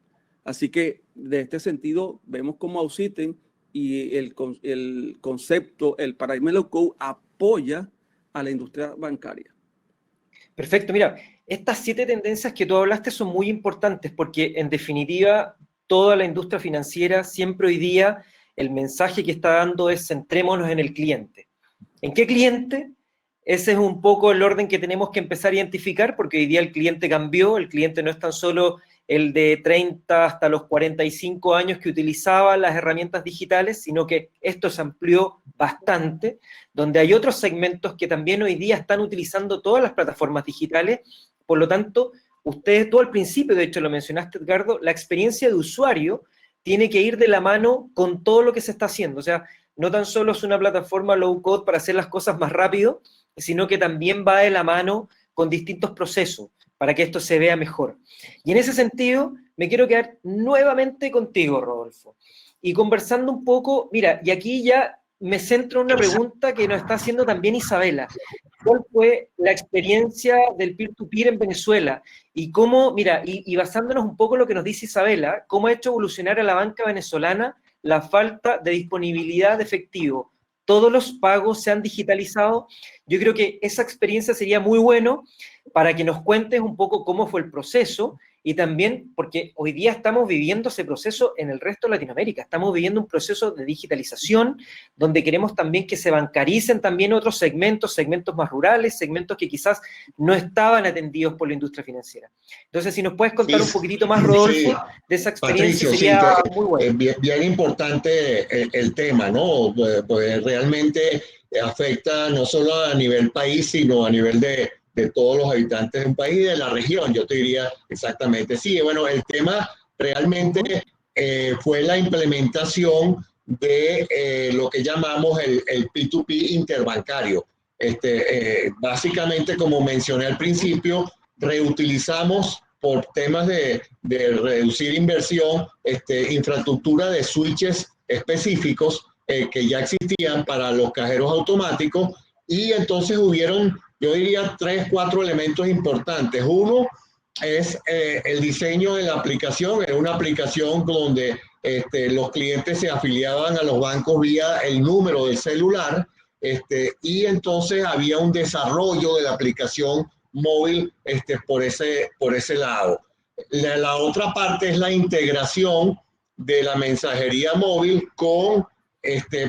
Así que, de este sentido, vemos cómo OutSystems y el concepto, el paradigma de low-code apoya a la industria bancaria. Perfecto, mira, estas 7 tendencias que tú hablaste son muy importantes porque en definitiva toda la industria financiera siempre hoy día el mensaje que está dando es centrémonos en el cliente. ¿En qué cliente? Ese es un poco el orden que tenemos que empezar a identificar porque hoy día el cliente cambió, el cliente no es tan solo el de 30 hasta los 45 años que utilizaba las herramientas digitales, sino que esto se amplió bastante, donde hay otros segmentos que también hoy día están utilizando todas las plataformas digitales. Por lo tanto, ustedes, tú al principio, de hecho lo mencionaste, Edgardo, la experiencia de usuario tiene que ir de la mano con todo lo que se está haciendo. O sea, no tan solo es una plataforma low code para hacer las cosas más rápido, sino que también va de la mano con distintos procesos para que esto se vea mejor. Y en ese sentido, me quiero quedar nuevamente contigo, Rodolfo, y conversando un poco, mira, y aquí ya me centro en una pregunta que nos está haciendo también Isabela. ¿Cuál fue la experiencia del peer-to-peer en Venezuela? Y cómo, mira, y basándonos un poco en lo que nos dice Isabela, cómo ha hecho evolucionar a la banca venezolana la falta de disponibilidad de efectivo. Todos los pagos se han digitalizado. Yo creo que esa experiencia sería muy bueno para que nos cuentes un poco cómo fue el proceso y también porque hoy día estamos viviendo ese proceso en el resto de Latinoamérica. Estamos viviendo un proceso de digitalización donde queremos también que se bancaricen también otros segmentos más rurales, segmentos que quizás no estaban atendidos por la industria financiera. Entonces, si nos puedes contar un poquitito más, Rodolfo, de esa experiencia, Patricio, sería muy bueno. Bien importante el tema, ¿no? Pues realmente afecta no solo a nivel país, sino a nivel de todos los habitantes de un país y de la región, yo te diría exactamente. Sí, bueno, el tema realmente fue la implementación de lo que llamamos el P2P interbancario. Básicamente, como mencioné al principio, reutilizamos por temas de reducir inversión, infraestructura de switches específicos que ya existían para los cajeros automáticos y entonces hubieron, yo diría, 3, 4 elementos importantes. Uno es el diseño de la aplicación. Era una aplicación donde los clientes se afiliaban a los bancos vía el número del celular y entonces había un desarrollo de la aplicación móvil por ese lado. La otra parte es la integración de la mensajería móvil con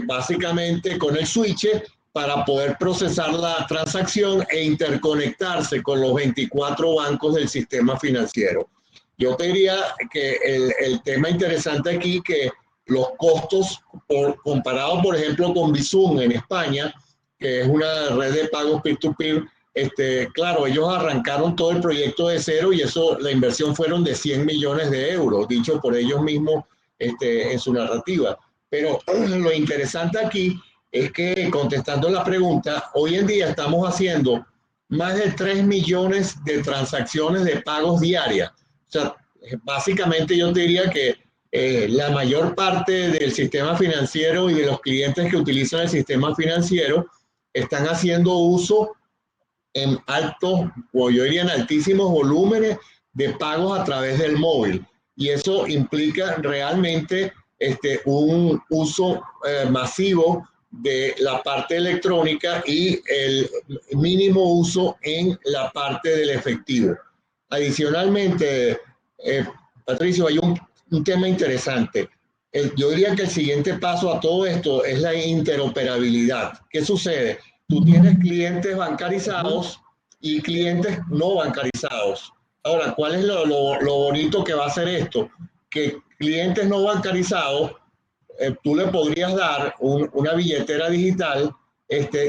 básicamente con el switch para poder procesar la transacción e interconectarse con los 24 bancos del sistema financiero. Yo te diría que el tema interesante aquí que los costos comparados, por ejemplo, con Bizum en España, que es una red de pagos peer-to-peer, claro, ellos arrancaron todo el proyecto de cero y eso, la inversión fueron de 100 millones de euros, dicho por ellos mismos en su narrativa. Pero lo interesante aquí es que, contestando la pregunta, hoy en día estamos haciendo más de 3 millones de transacciones de pagos diarias. O sea, básicamente yo diría que la mayor parte del sistema financiero y de los clientes que utilizan el sistema financiero están haciendo uso en altos, o yo diría en altísimos volúmenes de pagos a través del móvil. Y eso implica realmente un uso masivo de la parte electrónica y el mínimo uso en la parte del efectivo. Adicionalmente, Patricio, hay un tema interesante. Yo diría que el siguiente paso a todo esto es la interoperabilidad. ¿Qué sucede? Tú tienes clientes bancarizados y clientes no bancarizados. Ahora, ¿cuál es lo bonito que va a hacer esto? Que clientes no bancarizados, tú le podrías dar una billetera digital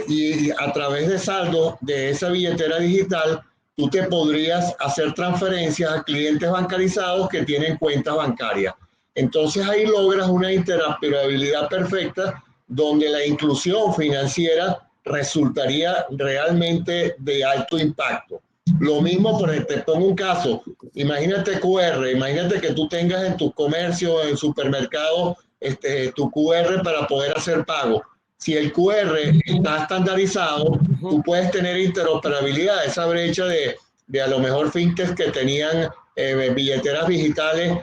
y a través de saldo de esa billetera digital, tú te podrías hacer transferencias a clientes bancarizados que tienen cuentas bancarias. Entonces ahí logras una interoperabilidad perfecta donde la inclusión financiera resultaría realmente de alto impacto. Lo mismo, te pongo un caso, imagínate QR, imagínate que tú tengas en tu comercio, en supermercado, tu QR para poder hacer pago. Si el QR está estandarizado, tú puedes tener interoperabilidad, esa brecha de a lo mejor fintechs que tenían billeteras digitales,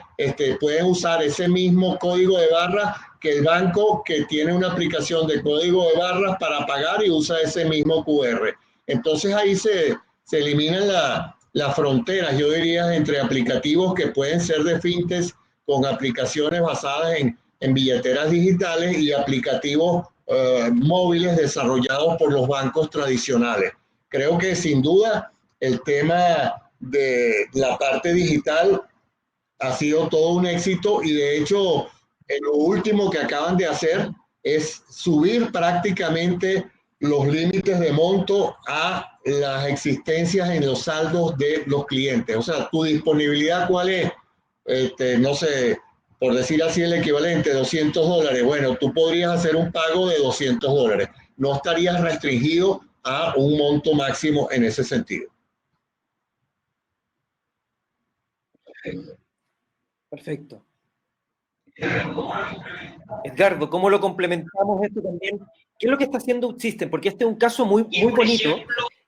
pueden usar ese mismo código de barras que el banco que tiene una aplicación de código de barras para pagar y usa ese mismo QR. Entonces ahí se eliminan las fronteras, yo diría, entre aplicativos que pueden ser de fintechs con aplicaciones basadas en billeteras digitales y aplicativos móviles desarrollados por los bancos tradicionales. Creo que sin duda el tema de la parte digital ha sido todo un éxito y de hecho lo último que acaban de hacer es subir prácticamente los límites de monto a las existencias en los saldos de los clientes. O sea, tu disponibilidad, ¿cuál es? No sé, por decir así el equivalente, $200. Bueno, tú podrías hacer un pago de $200. No estarías restringido a un monto máximo en ese sentido. Perfecto. Edgardo, ¿cómo lo complementamos esto también? ¿Qué es lo que está haciendo OutSystems? Porque este es un caso muy bonito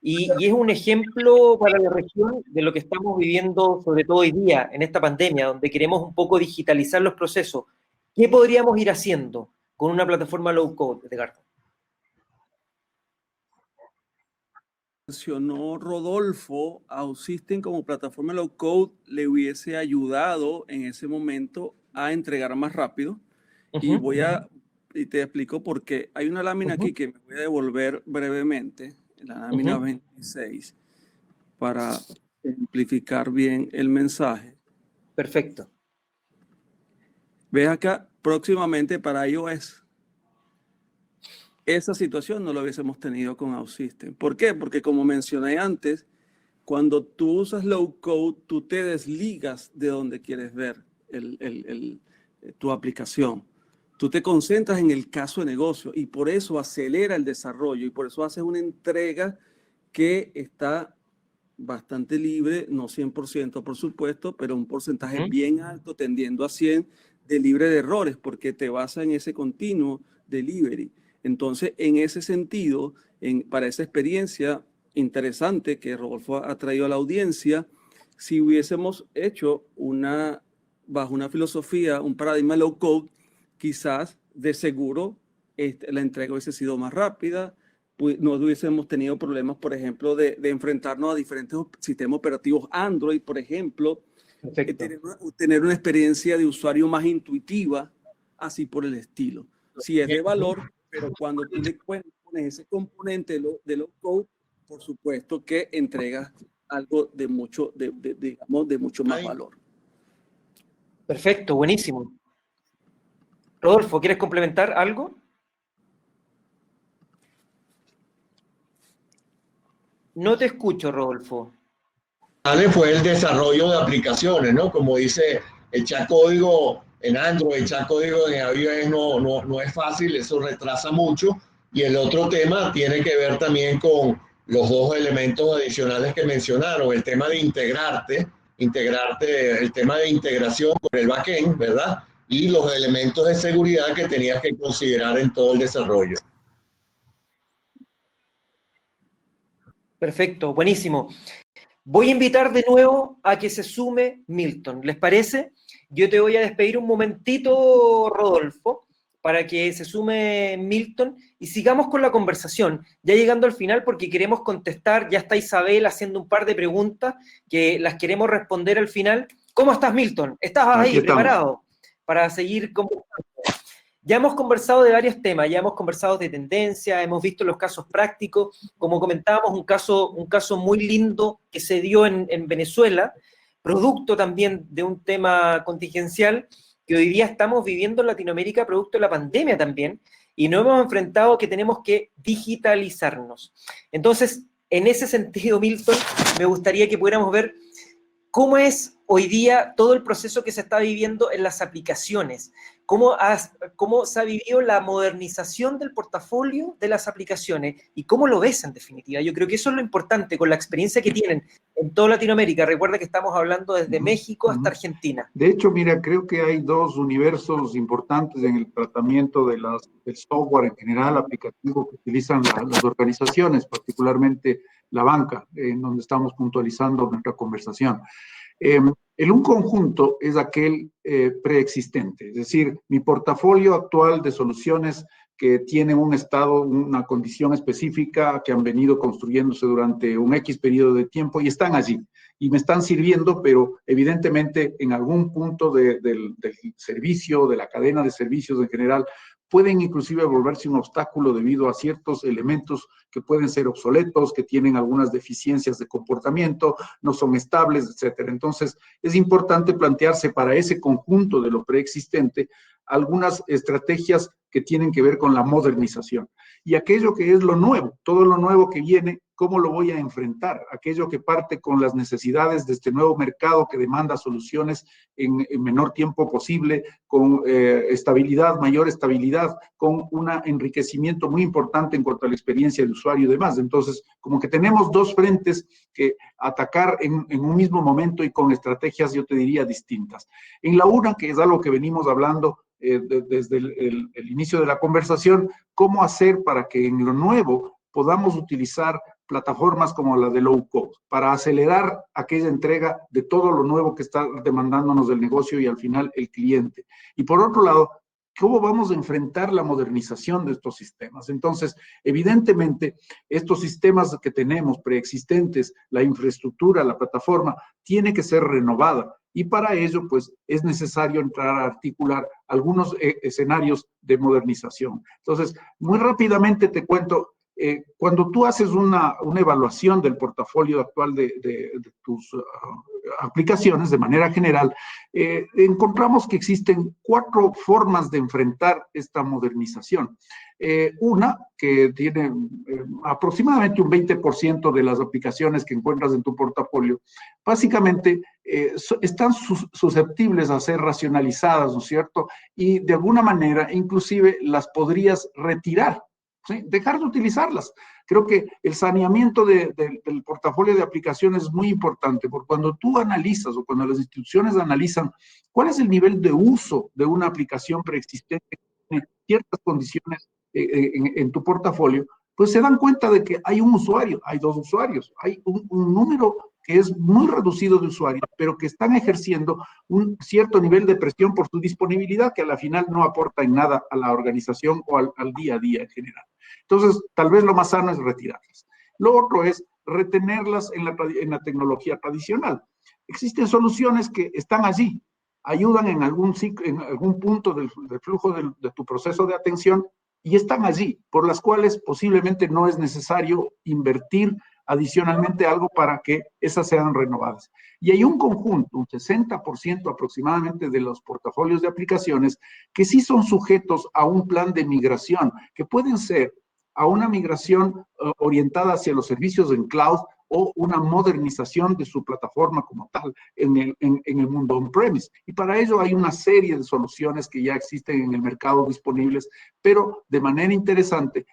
y es un ejemplo para la región de lo que estamos viviendo, sobre todo hoy día, en esta pandemia, donde queremos un poco digitalizar los procesos. ¿Qué podríamos ir haciendo con una plataforma low-code, Edgardo? Mencionó Rodolfo, a OutSystems como plataforma low-code le hubiese ayudado en ese momento a entregar más rápido. Y y te explico por qué. Hay una lámina aquí que me voy a devolver brevemente, la lámina 26, para simplificar bien el mensaje. Perfecto. Ves acá, próximamente para iOS. Esa situación no lo hubiésemos tenido con OutSystems. ¿Por qué? Porque como mencioné antes, cuando tú usas low code, tú te desligas de donde quieres ver tu aplicación. Tú te concentras en el caso de negocio y por eso acelera el desarrollo y por eso haces una entrega que está bastante libre, no 100% por supuesto, pero un porcentaje bien alto, tendiendo a 100 de libre de errores, porque te basa en ese continuo delivery. Entonces, en ese sentido, para esa experiencia interesante que Rodolfo ha traído a la audiencia, si hubiésemos hecho bajo una filosofía, un paradigma low code, quizás de seguro la entrega hubiese sido más rápida, no hubiésemos tenido problemas, por ejemplo, de enfrentarnos a diferentes sistemas operativos Android, por ejemplo, tener una experiencia de usuario más intuitiva, así por el estilo. Si es de valor, pero cuando tú le pones ese componente de low code, por supuesto que entregas algo de mucho, digamos, de mucho más valor. Perfecto, buenísimo. Rodolfo, ¿quieres complementar algo? No te escucho, Rodolfo. Fue el desarrollo de aplicaciones, ¿no? Como dice, echar código en Android, echar código en iOS no es fácil, eso retrasa mucho. Y el otro tema tiene que ver también con los dos elementos adicionales que mencionaron, el tema de integrarte, el tema de integración con el backend, ¿verdad? Y los elementos de seguridad que tenías que considerar en todo el desarrollo. Perfecto, buenísimo. Voy a invitar de nuevo a que se sume Milton. ¿Les parece? Yo te voy a despedir un momentito, Rodolfo, para que se sume Milton y sigamos con la conversación. Ya llegando al final, porque queremos contestar, ya está Isabel haciendo un par de preguntas que las queremos responder al final. ¿Cómo estás, Milton? ¿Estás ahí preparado para seguir conversando? Ya hemos conversado de varios temas, ya hemos conversado de tendencia, hemos visto los casos prácticos, como comentábamos, un caso muy lindo que se dio en Venezuela, producto también de un tema contingencial que hoy día estamos viviendo en Latinoamérica, producto de la pandemia también, y nos hemos enfrentado que tenemos que digitalizarnos. Entonces, en ese sentido, Milton, me gustaría que pudiéramos ver cómo es hoy día todo el proceso que se está viviendo en las aplicaciones, cómo se ha vivido la modernización del portafolio de las aplicaciones y cómo lo ves en definitiva. Yo creo que eso es lo importante con la experiencia que tienen en toda Latinoamérica. Recuerda que estamos hablando desde México hasta Argentina. De hecho, mira, creo que hay dos universos importantes en el tratamiento del software en general aplicativo que utilizan las organizaciones, particularmente la banca, en donde estamos puntualizando nuestra conversación. Un conjunto es aquel preexistente, es decir, mi portafolio actual de soluciones que tienen un estado, una condición específica, que han venido construyéndose durante un X periodo de tiempo y están allí. Y me están sirviendo, pero evidentemente en algún punto del servicio, de la cadena de servicios en general, pueden inclusive volverse un obstáculo debido a ciertos elementos que pueden ser obsoletos, que tienen algunas deficiencias de comportamiento, no son estables, etcétera. Entonces, es importante plantearse para ese conjunto de lo preexistente algunas estrategias que tienen que ver con la modernización. Y aquello que es lo nuevo, todo lo nuevo que viene, ¿cómo lo voy a enfrentar? Aquello que parte con las necesidades de este nuevo mercado que demanda soluciones en menor tiempo posible, con estabilidad, mayor estabilidad, con un enriquecimiento muy importante en cuanto a la experiencia del usuario y demás. Entonces, como que tenemos dos frentes que atacar en un mismo momento y con estrategias, yo te diría, distintas. En la una, que es algo que venimos hablando desde el inicio de la conversación, cómo hacer para que en lo nuevo podamos utilizar plataformas como la de low code para acelerar aquella entrega de todo lo nuevo que está demandándonos del negocio y al final el cliente. Y por otro lado, ¿cómo vamos a enfrentar la modernización de estos sistemas? Entonces, evidentemente, estos sistemas que tenemos preexistentes, la infraestructura, la plataforma, tiene que ser renovada. Y para ello, pues, es necesario entrar a articular algunos escenarios de modernización. Entonces, muy rápidamente te cuento, cuando tú haces una evaluación del portafolio actual de tus aplicaciones de manera general, encontramos que existen 4 formas de enfrentar esta modernización. Una, que tiene aproximadamente un 20% de las aplicaciones que encuentras en tu portafolio, básicamente están susceptibles a ser racionalizadas, ¿no es cierto? Y de alguna manera, inclusive, las podrías retirar, ¿sí? Dejar de utilizarlas. Creo que el saneamiento del portafolio de aplicaciones es muy importante, porque cuando tú analizas o cuando las instituciones analizan cuál es el nivel de uso de una aplicación preexistente que tiene ciertas condiciones en tu portafolio, pues se dan cuenta de que hay un usuario, hay 2 usuarios, hay un número que es muy reducido de usuarios, pero que están ejerciendo un cierto nivel de presión por su disponibilidad, que a la final no aporta en nada a la organización o al día a día en general. Entonces, tal vez lo más sano es retirarlas. Lo otro es retenerlas en la tecnología tradicional. Existen soluciones que están allí, ayudan en algún punto del flujo de tu proceso de atención y están allí, por las cuales posiblemente no es necesario invertir adicionalmente algo para que esas sean renovadas. Y hay un conjunto, un 60% aproximadamente de los portafolios de aplicaciones que sí son sujetos a un plan de migración, que pueden ser a una migración orientada hacia los servicios en cloud o una modernización de su plataforma como tal en el mundo on-premise. Y para ello hay una serie de soluciones que ya existen en el mercado disponibles, pero de manera interesante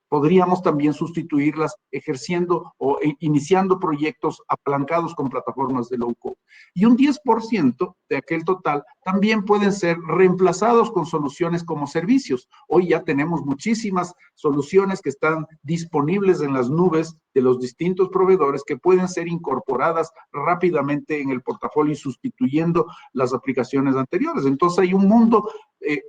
podríamos también sustituirlas ejerciendo o iniciando proyectos apalancados con plataformas de low-code. Y un 10% de aquel total también pueden ser reemplazados con soluciones como servicios. Hoy ya tenemos muchísimas soluciones que están disponibles en las nubes de los distintos proveedores que pueden ser incorporadas rápidamente en el portafolio y sustituyendo las aplicaciones anteriores. Entonces hay un mundo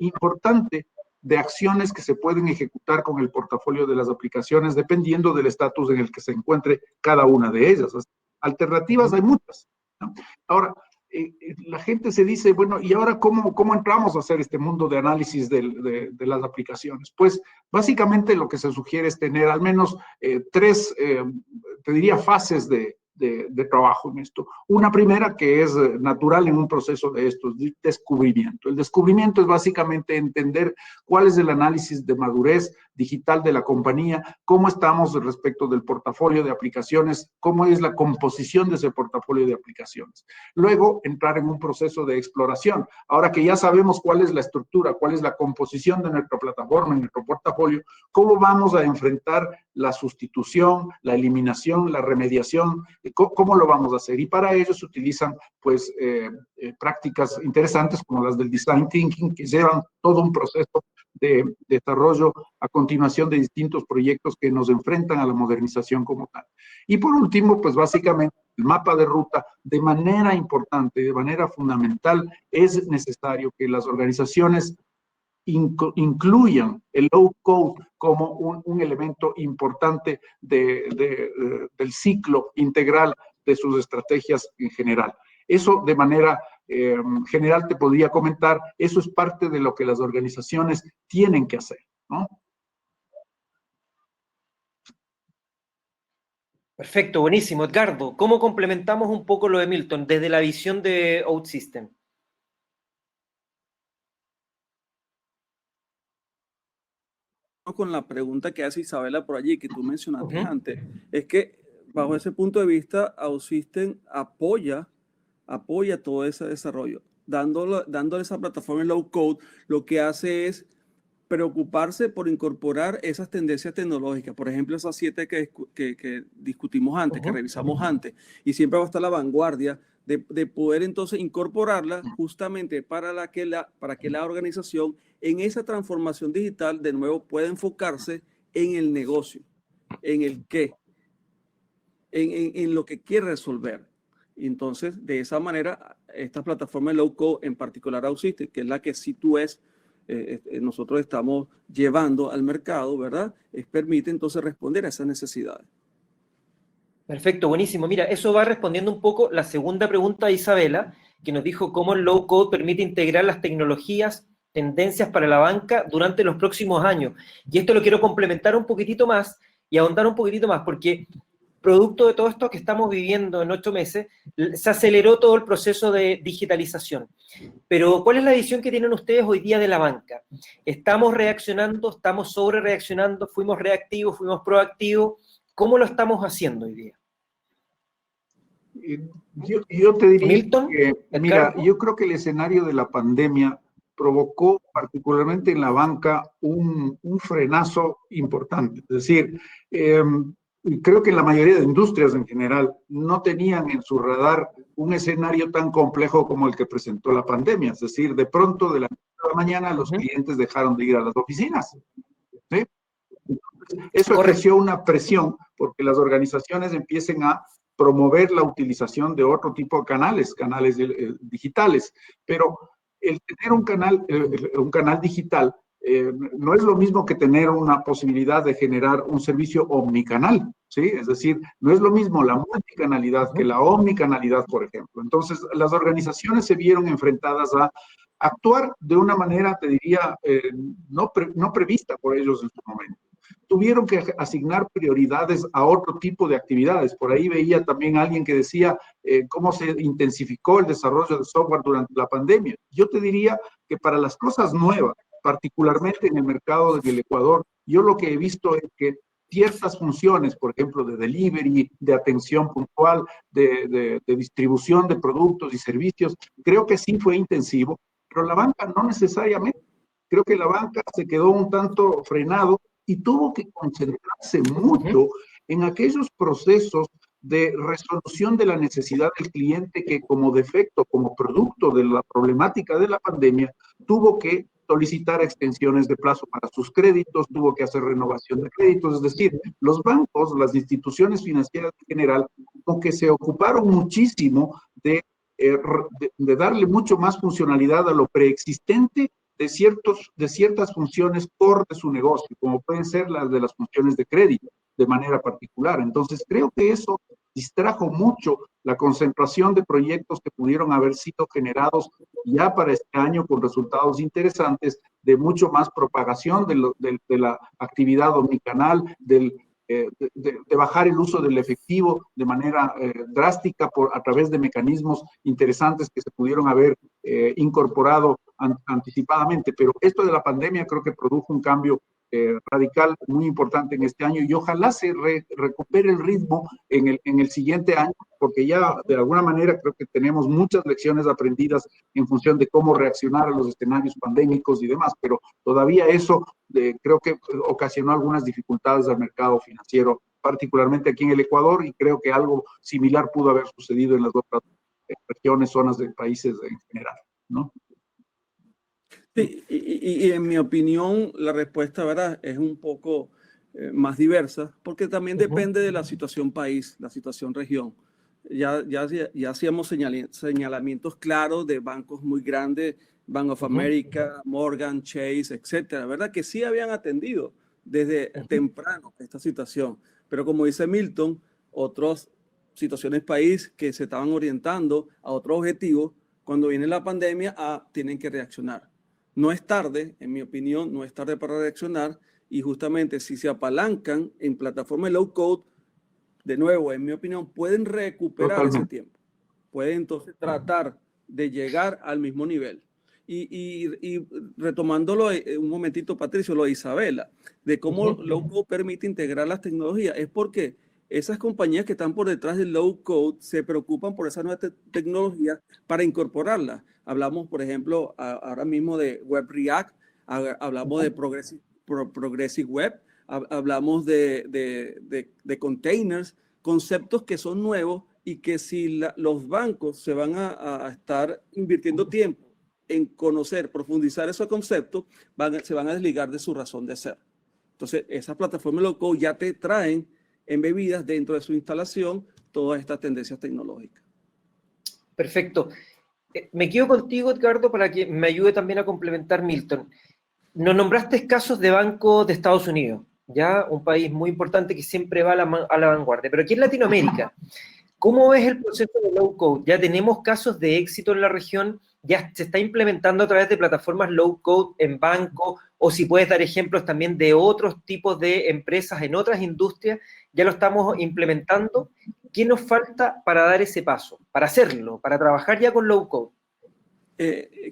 importante de acciones que se pueden ejecutar con el portafolio de las aplicaciones dependiendo del estatus en el que se encuentre cada una de ellas. Alternativas hay muchas, ¿no? Ahora, la gente se dice, bueno, ¿y ahora cómo entramos a hacer este mundo de análisis de las aplicaciones? Pues básicamente lo que se sugiere es tener al menos tres, te diría, fases de trabajo en esto. Una primera que es natural en un proceso de estos, de descubrimiento. El descubrimiento es básicamente entender cuál es el análisis de madurez digital de la compañía, cómo estamos respecto del portafolio de aplicaciones, cómo es la composición de ese portafolio de aplicaciones. Luego, entrar en un proceso de exploración. Ahora que ya sabemos cuál es la estructura, cuál es la composición de nuestra plataforma, nuestro portafolio, cómo vamos a enfrentar la sustitución, la eliminación, la remediación, cómo lo vamos a hacer. Y para ello se utilizan, pues, prácticas interesantes como las del design thinking, que llevan todo un proceso de desarrollo a continuación de distintos proyectos que nos enfrentan a la modernización como tal. Y por último, pues básicamente el mapa de ruta, de manera importante, de manera fundamental, es necesario que las organizaciones incluyan el low code como un elemento importante del ciclo integral de sus estrategias en general. Eso de manera general te podría comentar, eso es parte de lo que las organizaciones tienen que hacer, ¿no? Perfecto, buenísimo. Edgardo, ¿cómo complementamos un poco lo de Milton desde la visión de OutSystem? Con la pregunta que hace Isabela por allí, que tú mencionaste antes, es que bajo ese punto de vista, OutSystem apoya todo ese desarrollo. Dándole esa plataforma en low code, lo que hace es preocuparse por incorporar esas tendencias tecnológicas. Por ejemplo, esas 7 que discutimos antes, que revisamos antes, y siempre va a estar la vanguardia de poder entonces incorporarla justamente para que la organización en esa transformación digital de nuevo pueda enfocarse en el negocio, en el qué, en lo que quiere resolver. Y entonces, de esa manera, esta plataforma de low code, en particular OutSystem, que es la que sí tú nosotros estamos llevando al mercado, ¿verdad? Permite entonces responder a esas necesidades. Perfecto, buenísimo. Mira, eso va respondiendo un poco la segunda pregunta de Isabela, que nos dijo cómo el low code permite integrar las tecnologías, tendencias para la banca durante los próximos años. Y esto lo quiero complementar un poquitito más y ahondar un poquitito más, porque producto de todo esto que estamos viviendo en 8 meses, se aceleró todo el proceso de digitalización. Pero, ¿cuál es la visión que tienen ustedes hoy día de la banca? ¿Estamos reaccionando? ¿Estamos sobre reaccionando? ¿Fuimos reactivos? ¿Fuimos proactivos? ¿Cómo lo estamos haciendo hoy día? Yo te diría Milton, que, mira, yo creo que el escenario de la pandemia provocó particularmente en la banca un frenazo importante. Es decir, creo que en la mayoría de industrias en general no tenían en su radar un escenario tan complejo como el que presentó la pandemia. Es decir, de pronto, de la noche a la mañana, los clientes dejaron de ir a las oficinas, ¿sí? Eso ejerció una presión porque las organizaciones empiecen a promover la utilización de otro tipo de canales digitales. Pero el tener un canal digital no es lo mismo que tener una posibilidad de generar un servicio omnicanal, ¿sí? Es decir, no es lo mismo la multicanalidad que la omnicanalidad, por ejemplo. Entonces, las organizaciones se vieron enfrentadas a actuar de una manera, te diría, no prevista por ellos en su momento. Tuvieron que asignar prioridades a otro tipo de actividades. Por ahí veía también a alguien que decía cómo se intensificó el desarrollo de software durante la pandemia. Yo te diría que para las cosas nuevas, particularmente en el mercado del Ecuador, yo lo que he visto es que ciertas funciones, por ejemplo, de delivery, de atención puntual, de distribución de productos y servicios, creo que sí fue intensivo, pero la banca no necesariamente. Creo que la banca se quedó un tanto frenado y tuvo que concentrarse mucho en aquellos procesos de resolución de la necesidad del cliente que como defecto, como producto de la problemática de la pandemia, tuvo que solicitar extensiones de plazo para sus créditos, tuvo que hacer renovación de créditos, es decir, los bancos, las instituciones financieras en general, como que se ocuparon muchísimo de darle mucho más funcionalidad a lo preexistente de ciertas funciones core de su negocio, como pueden ser las de las funciones de crédito de manera particular. Entonces, creo que eso distrajo mucho la concentración de proyectos que pudieron haber sido generados ya para este año con resultados interesantes de mucho más propagación de la actividad omnicanal, de bajar el uso del efectivo de manera drástica a través de mecanismos interesantes que se pudieron haber incorporado anticipadamente. Pero esto de la pandemia creo que produjo un cambio radical muy importante en este año y ojalá se recupere el ritmo en el siguiente año, porque ya de alguna manera creo que tenemos muchas lecciones aprendidas en función de cómo reaccionar a los escenarios pandémicos y demás, pero todavía eso creo que ocasionó algunas dificultades al mercado financiero, particularmente aquí en el Ecuador, y creo que algo similar pudo haber sucedido en las otras regiones, zonas de países en general, ¿no? Sí, y en mi opinión, la respuesta, ¿verdad?, es un poco más diversa, porque también depende de la situación país, la situación región. Ya hacíamos señalamientos claros de bancos muy grandes, Bank of America, Morgan, Chase, etcétera, ¿verdad?, que sí habían atendido desde temprano esta situación. Pero como dice Milton, otras situaciones país que se estaban orientando a otro objetivo, cuando viene la pandemia, tienen que reaccionar. No es tarde, en mi opinión, no es tarde para reaccionar, y justamente si se apalancan en plataformas low code, de nuevo, en mi opinión, pueden recuperar ese tiempo. Pueden entonces tratar de llegar al mismo nivel. Y retomándolo un momentito, Patricio, lo de Isabela, de cómo low code permite integrar las tecnologías, es porque esas compañías que están por detrás del low code se preocupan por esa nueva tecnología para incorporarla. Hablamos, por ejemplo, ahora mismo de Web React, hablamos de Progressive Web, hablamos de containers, conceptos que son nuevos y que si los bancos se van a estar invirtiendo tiempo en conocer, profundizar esos conceptos, se van a desligar de su razón de ser. Entonces, esas plataformas low code ya te traen embebidas dentro de su instalación todas estas tendencias tecnológicas. Perfecto. Me quedo contigo, Edgardo, para que me ayude también a complementar Milton. Nos nombraste casos de bancos de Estados Unidos, ya un país muy importante que siempre va a la vanguardia, pero aquí en Latinoamérica, ¿cómo ves el proceso de low code? ¿Ya tenemos casos de éxito en la región? ¿Ya se está implementando a través de plataformas low code en bancos? O si puedes dar ejemplos también de otros tipos de empresas en otras industrias, ¿ya lo estamos implementando? ¿Qué nos falta para dar ese paso, para hacerlo, para trabajar ya con low code?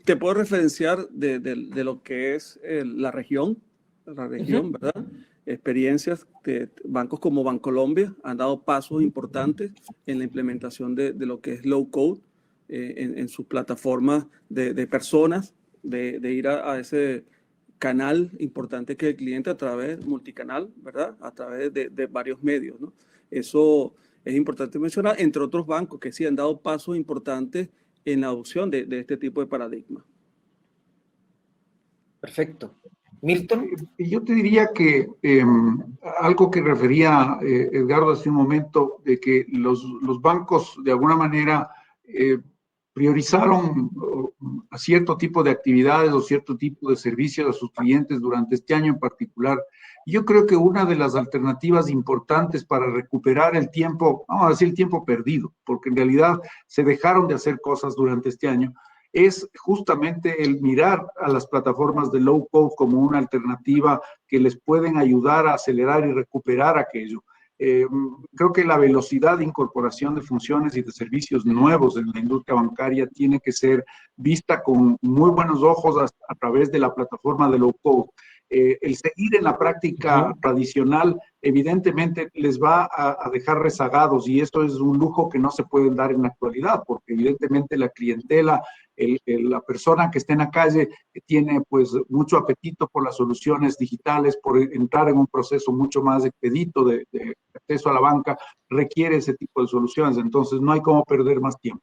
Te puedo referenciar de lo que es la región, ¿verdad? Experiencias de bancos como Bancolombia han dado pasos importantes en la implementación de lo que es low code en sus plataformas de personas, de ir a ese canal importante que es el cliente a través multicanal, ¿verdad? A través de varios medios, ¿no? Eso es importante mencionar, entre otros bancos que sí han dado pasos importantes en la adopción de este tipo de paradigma. Perfecto. Milton. Yo te diría que algo que refería Edgardo hace un momento, de que los bancos de alguna manera priorizaron a cierto tipo de actividades o cierto tipo de servicios a sus clientes durante este año en particular. Yo creo que una de las alternativas importantes para recuperar el tiempo, vamos a decir el tiempo perdido, porque en realidad se dejaron de hacer cosas durante este año, es justamente el mirar a las plataformas de low code como una alternativa que les pueden ayudar a acelerar y recuperar aquello. Creo que la velocidad de incorporación de funciones y de servicios nuevos en la industria bancaria tiene que ser vista con muy buenos ojos a través de la plataforma de low code. El seguir en la práctica tradicional evidentemente les va a dejar rezagados, y esto es un lujo que no se puede dar en la actualidad, porque evidentemente la clientela, la persona que está en la calle tiene pues mucho apetito por las soluciones digitales, por entrar en un proceso mucho más expedito de acceso a la banca, requiere ese tipo de soluciones. Entonces no hay cómo perder más tiempo.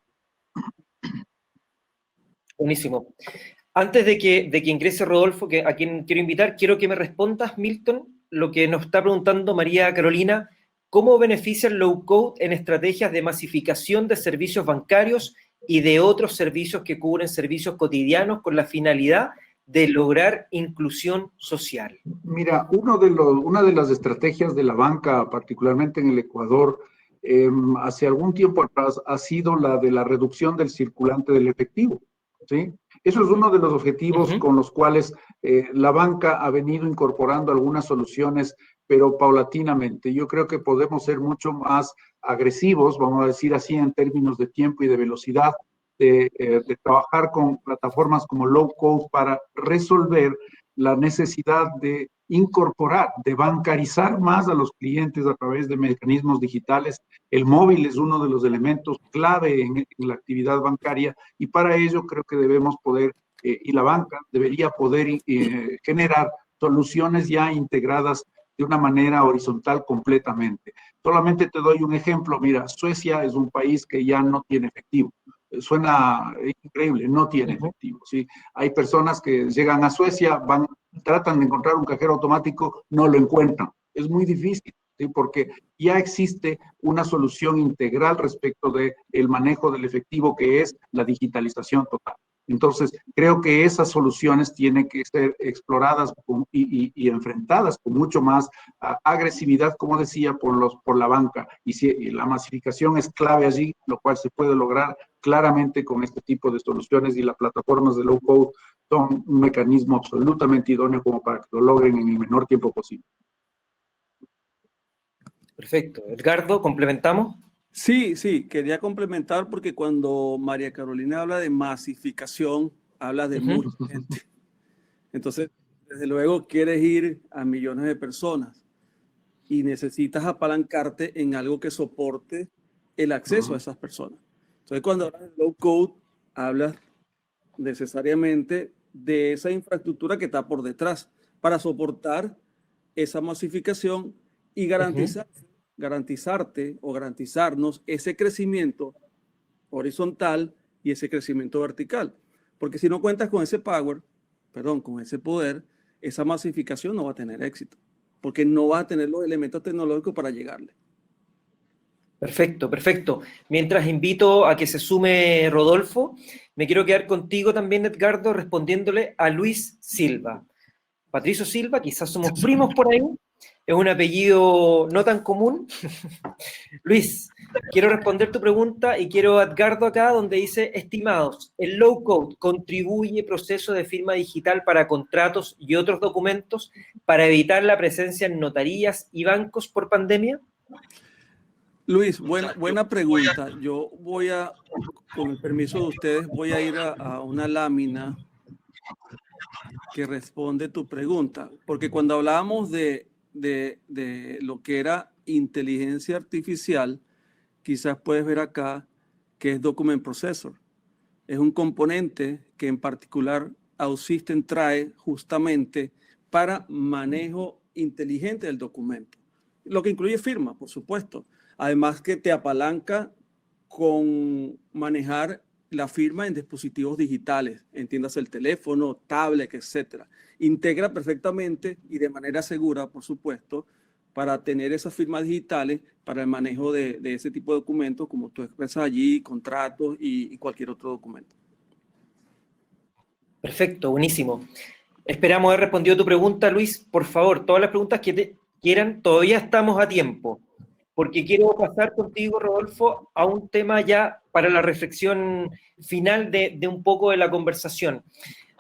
Buenísimo. Antes de que ingrese Rodolfo, a quien quiero invitar, quiero que me respondas, Milton, lo que nos está preguntando María Carolina: ¿cómo beneficia el low code en estrategias de masificación de servicios bancarios y de otros servicios que cubren servicios cotidianos con la finalidad de lograr inclusión social? Mira, una de las estrategias de la banca, particularmente en el Ecuador, hace algún tiempo atrás, ha sido la de la reducción del circulante del efectivo, ¿sí? Eso es uno de los objetivos con los cuales la banca ha venido incorporando algunas soluciones, pero paulatinamente. Yo creo que podemos ser mucho más agresivos, vamos a decir así, en términos de tiempo y de velocidad, de trabajar con plataformas como low code para resolver la necesidad de incorporar, de bancarizar más a los clientes a través de mecanismos digitales. El móvil es uno de los elementos clave en la actividad bancaria, y para ello creo que debemos poder, y la banca debería poder generar soluciones ya integradas de una manera horizontal completamente. Solamente te doy un ejemplo. Mira, Suecia es un país que ya no tiene efectivo. Suena increíble, no tiene efectivo, ¿sí? Hay personas que llegan a Suecia, tratan de encontrar un cajero automático, no lo encuentran. Es muy difícil, ¿sí? Porque ya existe una solución integral respecto del manejo del efectivo, que es la digitalización total. Entonces, creo que esas soluciones tienen que ser exploradas y enfrentadas con mucho más agresividad, como decía, por la banca. Y la masificación es clave allí, lo cual se puede lograr claramente con este tipo de soluciones, y las plataformas de low code son un mecanismo absolutamente idóneo como para que lo logren en el menor tiempo posible. Perfecto. Edgardo, ¿complementamos? Sí, sí, quería complementar porque cuando María Carolina habla de masificación, habla de mucha gente. Entonces, desde luego, quieres ir a millones de personas y necesitas apalancarte en algo que soporte el acceso a esas personas. Entonces, cuando hablas de low code, hablas necesariamente de esa infraestructura que está por detrás para soportar esa masificación y garantizarte o garantizarnos ese crecimiento horizontal y ese crecimiento vertical. Porque si no cuentas con ese con ese poder, esa masificación no va a tener éxito, porque no va a tener los elementos tecnológicos para llegarle. Perfecto, perfecto. Mientras invito a que se sume Rodolfo, me quiero quedar contigo también, Edgardo, respondiéndole a Luis Silva. Patricio Silva, quizás somos primos por ahí, es un apellido no tan común. Luis, quiero responder tu pregunta y quiero a Edgardo acá, donde dice: estimados, ¿el low code contribuye proceso de firma digital para contratos y otros documentos para evitar la presencia en notarías y bancos por pandemia? Luis, buena pregunta. Yo con el permiso de ustedes, voy a ir a una lámina que responde tu pregunta, porque cuando hablábamos de lo que era inteligencia artificial, quizás puedes ver acá que es Document Processor. Es un componente que en particular OutSystems trae justamente para manejo inteligente del documento, lo que incluye firma, por supuesto. Además que te apalanca con manejar la firma en dispositivos digitales, entiendas el teléfono, tablet, etcétera. Integra perfectamente y de manera segura, por supuesto, para tener esas firmas digitales para el manejo de ese tipo de documentos, como tú expresas allí, contratos y cualquier otro documento. Perfecto, buenísimo. Esperamos haber respondido tu pregunta, Luis. Por favor, todas las preguntas que te quieran, todavía estamos a tiempo, porque quiero pasar contigo, Rodolfo, a un tema ya para la reflexión final de un poco de la conversación.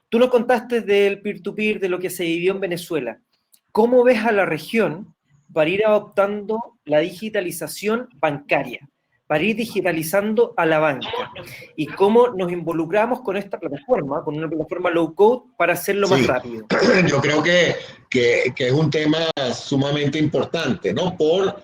Tú nos contaste del peer-to-peer, de lo que se vivió en Venezuela. ¿Cómo ves a la región para ir adoptando la digitalización bancaria, para ir digitalizando a la banca, y cómo nos involucramos con esta plataforma, con una plataforma low code, para hacerlo más rápido. Yo creo que es un tema sumamente importante, ¿no? Por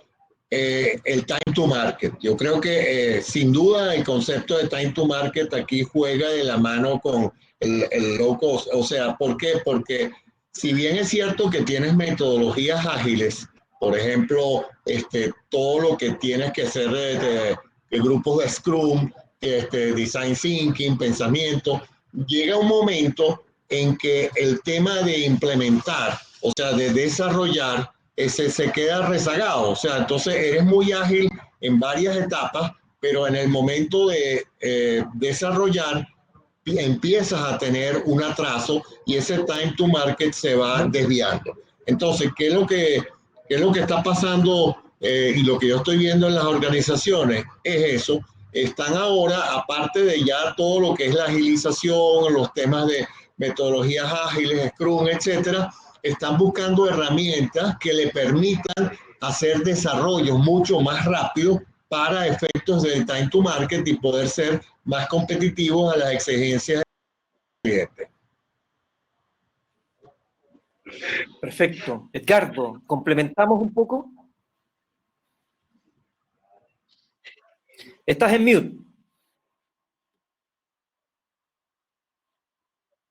el time to market. Yo creo que sin duda el concepto de time to market aquí juega de la mano con el low cost. O sea, ¿por qué? Porque si bien es cierto que tienes metodologías ágiles, por ejemplo, todo lo que tienes que hacer de grupos de Scrum, Design Thinking, pensamiento, llega un momento en que el tema de implementar, o sea, de desarrollar, se queda rezagado. O sea, entonces eres muy ágil en varias etapas, pero en el momento de desarrollar, empiezas a tener un atraso y ese time to market se va desviando. Entonces, ¿qué es lo que está pasando? Y lo que yo estoy viendo en las organizaciones es eso. Están ahora, aparte de ya todo lo que es la agilización, los temas de metodologías ágiles, Scrum, etcétera, están buscando herramientas que le permitan hacer desarrollos mucho más rápido para efectos del time to market y poder ser más competitivos a las exigencias del cliente. Perfecto. Edgardo, ¿complementamos un poco? Estás en mute.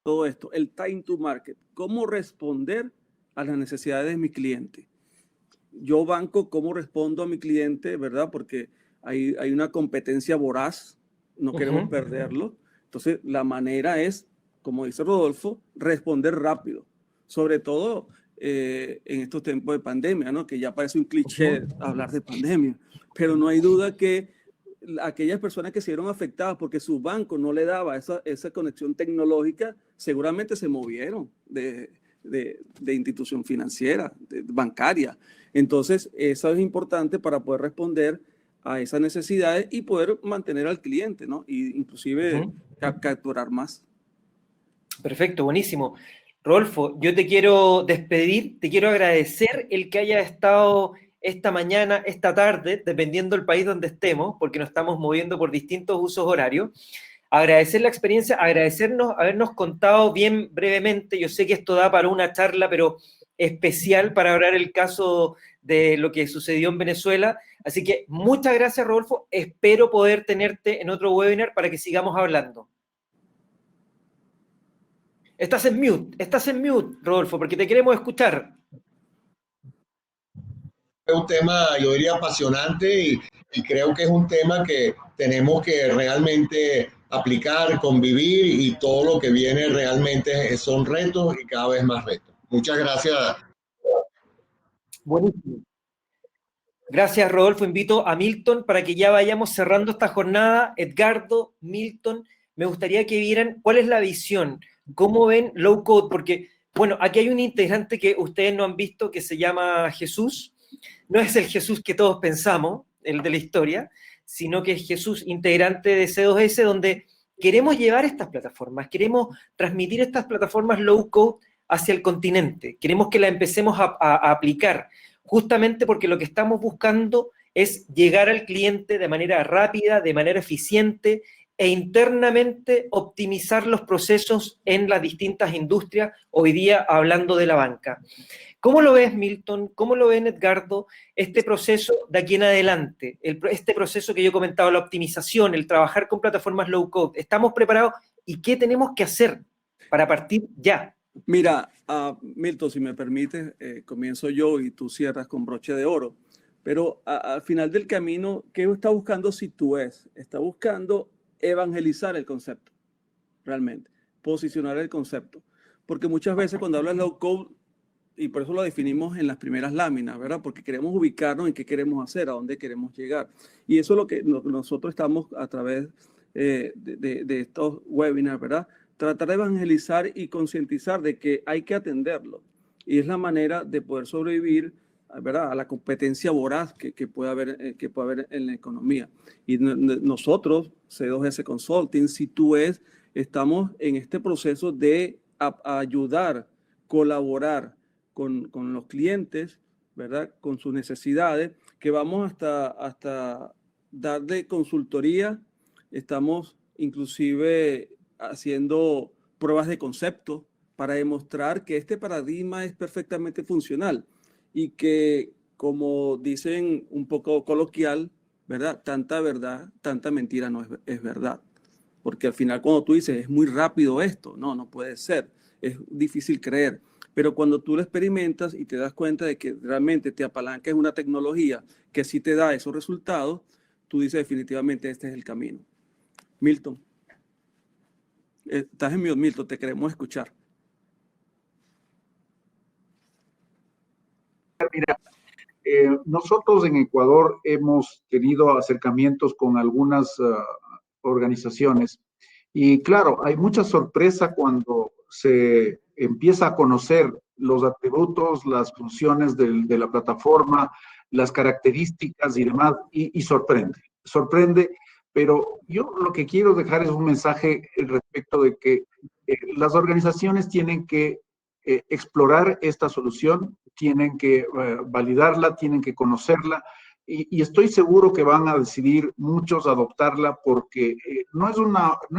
Todo esto, el time to market, cómo responder a las necesidades de mi cliente. Yo banco cómo respondo a mi cliente, ¿verdad? Porque hay una competencia voraz, no queremos perderlo. Entonces, la manera es, como dice Rodolfo, responder rápido. Sobre todo en estos tiempos de pandemia, ¿no? Que ya parece un cliché hablar de pandemia. Pero no hay duda que aquellas personas que se vieron afectadas porque su banco no le daba esa conexión tecnológica, seguramente se movieron de institución financiera, bancaria. Entonces, eso es importante para poder responder a esas necesidades y poder mantener al cliente, ¿no? Y inclusive capturar más. Perfecto, buenísimo. Rodolfo, yo te quiero despedir, te quiero agradecer el que hayas estado esta mañana, esta tarde, dependiendo del país donde estemos, porque nos estamos moviendo por distintos usos horarios. Agradecer la experiencia, agradecernos, habernos contado bien brevemente. Yo sé que esto da para una charla, pero especial para hablar el caso de lo que sucedió en Venezuela. Así que muchas gracias, Rodolfo. Espero poder tenerte en otro webinar para que sigamos hablando. Estás en mute, Rodolfo, porque te queremos escuchar. Es un tema, yo diría, apasionante y creo que es un tema que tenemos que realmente aplicar, convivir y todo lo que viene realmente son retos y cada vez más retos. Muchas gracias. Buenísimo. Gracias, Rodolfo. Invito a Milton para que ya vayamos cerrando esta jornada. Edgardo, Milton, me gustaría que vieran cuál es la visión, cómo ven low code, porque, bueno, aquí hay un integrante que ustedes no han visto que se llama Jesús. No es el Jesús que todos pensamos, el de la historia, sino que es Jesús, integrante de C2S, donde queremos llevar estas plataformas, queremos transmitir estas plataformas low code hacia el continente, queremos que las empecemos a aplicar, justamente porque lo que estamos buscando es llegar al cliente de manera rápida, de manera eficiente e internamente optimizar los procesos en las distintas industrias, hoy día hablando de la banca. ¿Cómo lo ves, Milton? ¿Cómo lo ven, Edgardo, este proceso de aquí en adelante? Este proceso que yo he comentado, la optimización, el trabajar con plataformas low code. ¿Estamos preparados? ¿Y qué tenemos que hacer para partir ya? Mira, Milton, si me permites, comienzo yo y tú cierras con broche de oro. Pero al final del camino, ¿qué está buscando C2S? Está buscando evangelizar el concepto, realmente, posicionar el concepto. Porque muchas veces cuando hablas low code, y por eso lo definimos en las primeras láminas, ¿verdad? Porque queremos ubicarnos en qué queremos hacer, a dónde queremos llegar. Y eso es lo que nosotros estamos a través de estos webinars, ¿verdad? Tratar de evangelizar y concientizar de que hay que atenderlo. Y es la manera de poder sobrevivir, ¿verdad?, a la competencia voraz que puede haber en la economía. Y nosotros, C2S Consulting, C2S, estamos en este proceso de ayudar, colaborar con los clientes, ¿verdad? Con sus necesidades, que vamos hasta darle consultoría. Estamos inclusive haciendo pruebas de concepto para demostrar que este paradigma es perfectamente funcional y que, como dicen un poco coloquial, ¿verdad? Tanta verdad, tanta mentira no es verdad. Porque al final cuando tú dices, es muy rápido esto, no puede ser, es difícil creer. Pero cuando tú lo experimentas y te das cuenta de que realmente te apalanca en una tecnología que sí te da esos resultados, tú dices definitivamente este es el camino. Milton. Estás en mute, Milton, te queremos escuchar. Mira, nosotros en Ecuador hemos tenido acercamientos con algunas organizaciones y claro, hay mucha sorpresa cuando se empieza a conocer los atributos, las funciones de la plataforma, las características y demás, y sorprende, pero yo lo que quiero dejar es un mensaje respecto de que las organizaciones tienen que explorar esta solución, tienen que validarla, tienen que conocerla y estoy seguro que van a decidir muchos adoptarla porque no es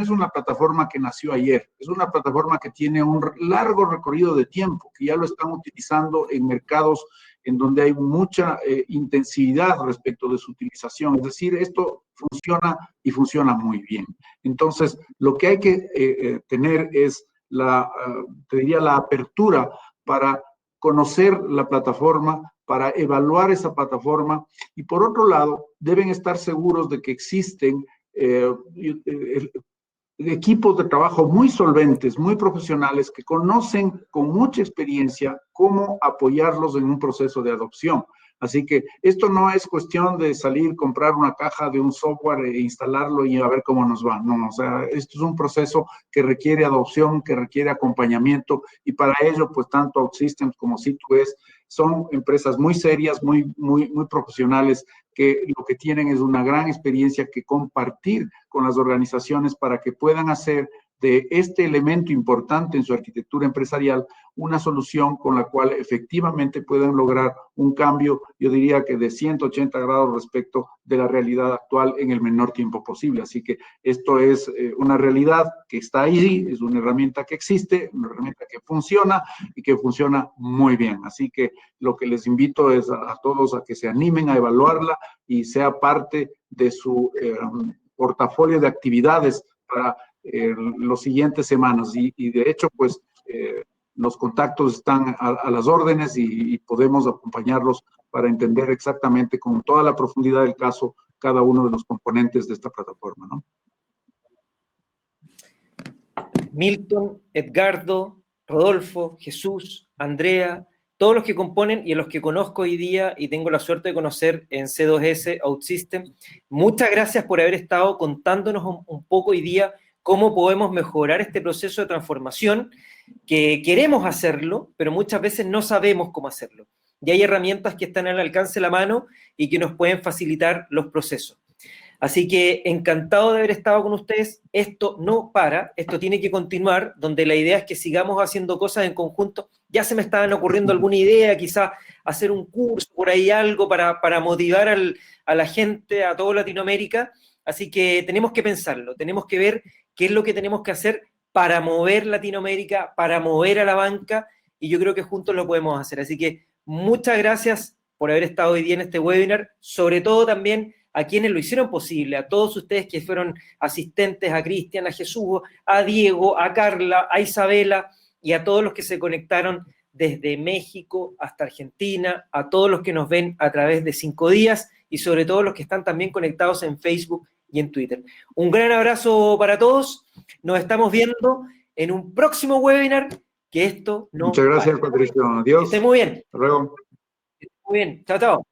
una plataforma que nació ayer, es una plataforma que tiene un largo recorrido de tiempo, que ya lo están utilizando en mercados en donde hay mucha intensidad respecto de su utilización. Es decir, esto funciona y funciona muy bien. Entonces, lo que hay que tener es te diría, la apertura para conocer la plataforma, para evaluar esa plataforma y por otro lado, deben estar seguros de que existen equipos de trabajo muy solventes, muy profesionales, que conocen con mucha experiencia cómo apoyarlos en un proceso de adopción. Así que esto no es cuestión de salir, comprar una caja de un software e instalarlo y a ver cómo nos va. No, o sea, esto es un proceso que requiere adopción, que requiere acompañamiento y para ello, pues tanto OutSystems como C2S son empresas muy serias, muy profesionales que lo que tienen es una gran experiencia que compartir con las organizaciones para que puedan hacer de este elemento importante en su arquitectura empresarial una solución con la cual efectivamente puedan lograr un cambio, yo diría que de 180 grados respecto de la realidad actual en el menor tiempo posible. Así que esto es una realidad que está ahí, es una herramienta que existe, una herramienta que funciona y que funciona muy bien. Así que lo que les invito es a todos a que se animen a evaluarla y sea parte de su portafolio de actividades para las siguientes semanas y de hecho pues los contactos están a las órdenes y podemos acompañarlos para entender exactamente con toda la profundidad del caso cada uno de los componentes de esta plataforma, ¿no? Milton, Edgardo, Rodolfo, Jesús, Andrea, todos los que componen y a los que conozco hoy día y tengo la suerte de conocer en C2S OutSystems, muchas gracias por haber estado contándonos un poco hoy día cómo podemos mejorar este proceso de transformación, que queremos hacerlo, pero muchas veces no sabemos cómo hacerlo. Y hay herramientas que están al alcance de la mano y que nos pueden facilitar los procesos. Así que encantado de haber estado con ustedes. Esto no para, esto tiene que continuar, donde la idea es que sigamos haciendo cosas en conjunto. Ya se me estaban ocurriendo alguna idea, quizás hacer un curso, por ahí algo para motivar a la gente, a toda Latinoamérica. Así que tenemos que pensarlo, tenemos que ver qué es lo que tenemos que hacer para mover Latinoamérica, para mover a la banca, y yo creo que juntos lo podemos hacer. Así que muchas gracias por haber estado hoy día en este webinar, sobre todo también a quienes lo hicieron posible, a todos ustedes que fueron asistentes, a Cristian, a Jesús, a Diego, a Carla, a Isabela y a todos los que se conectaron desde México hasta Argentina, a todos los que nos ven a través de 5 días y sobre todo los que están también conectados en Facebook y en Twitter. Un gran abrazo para todos, nos estamos viendo en un próximo webinar, que esto no Muchas gracias, para. Patricio. Adiós. Que esté muy bien. Hasta luego. Muy bien, chao, chao.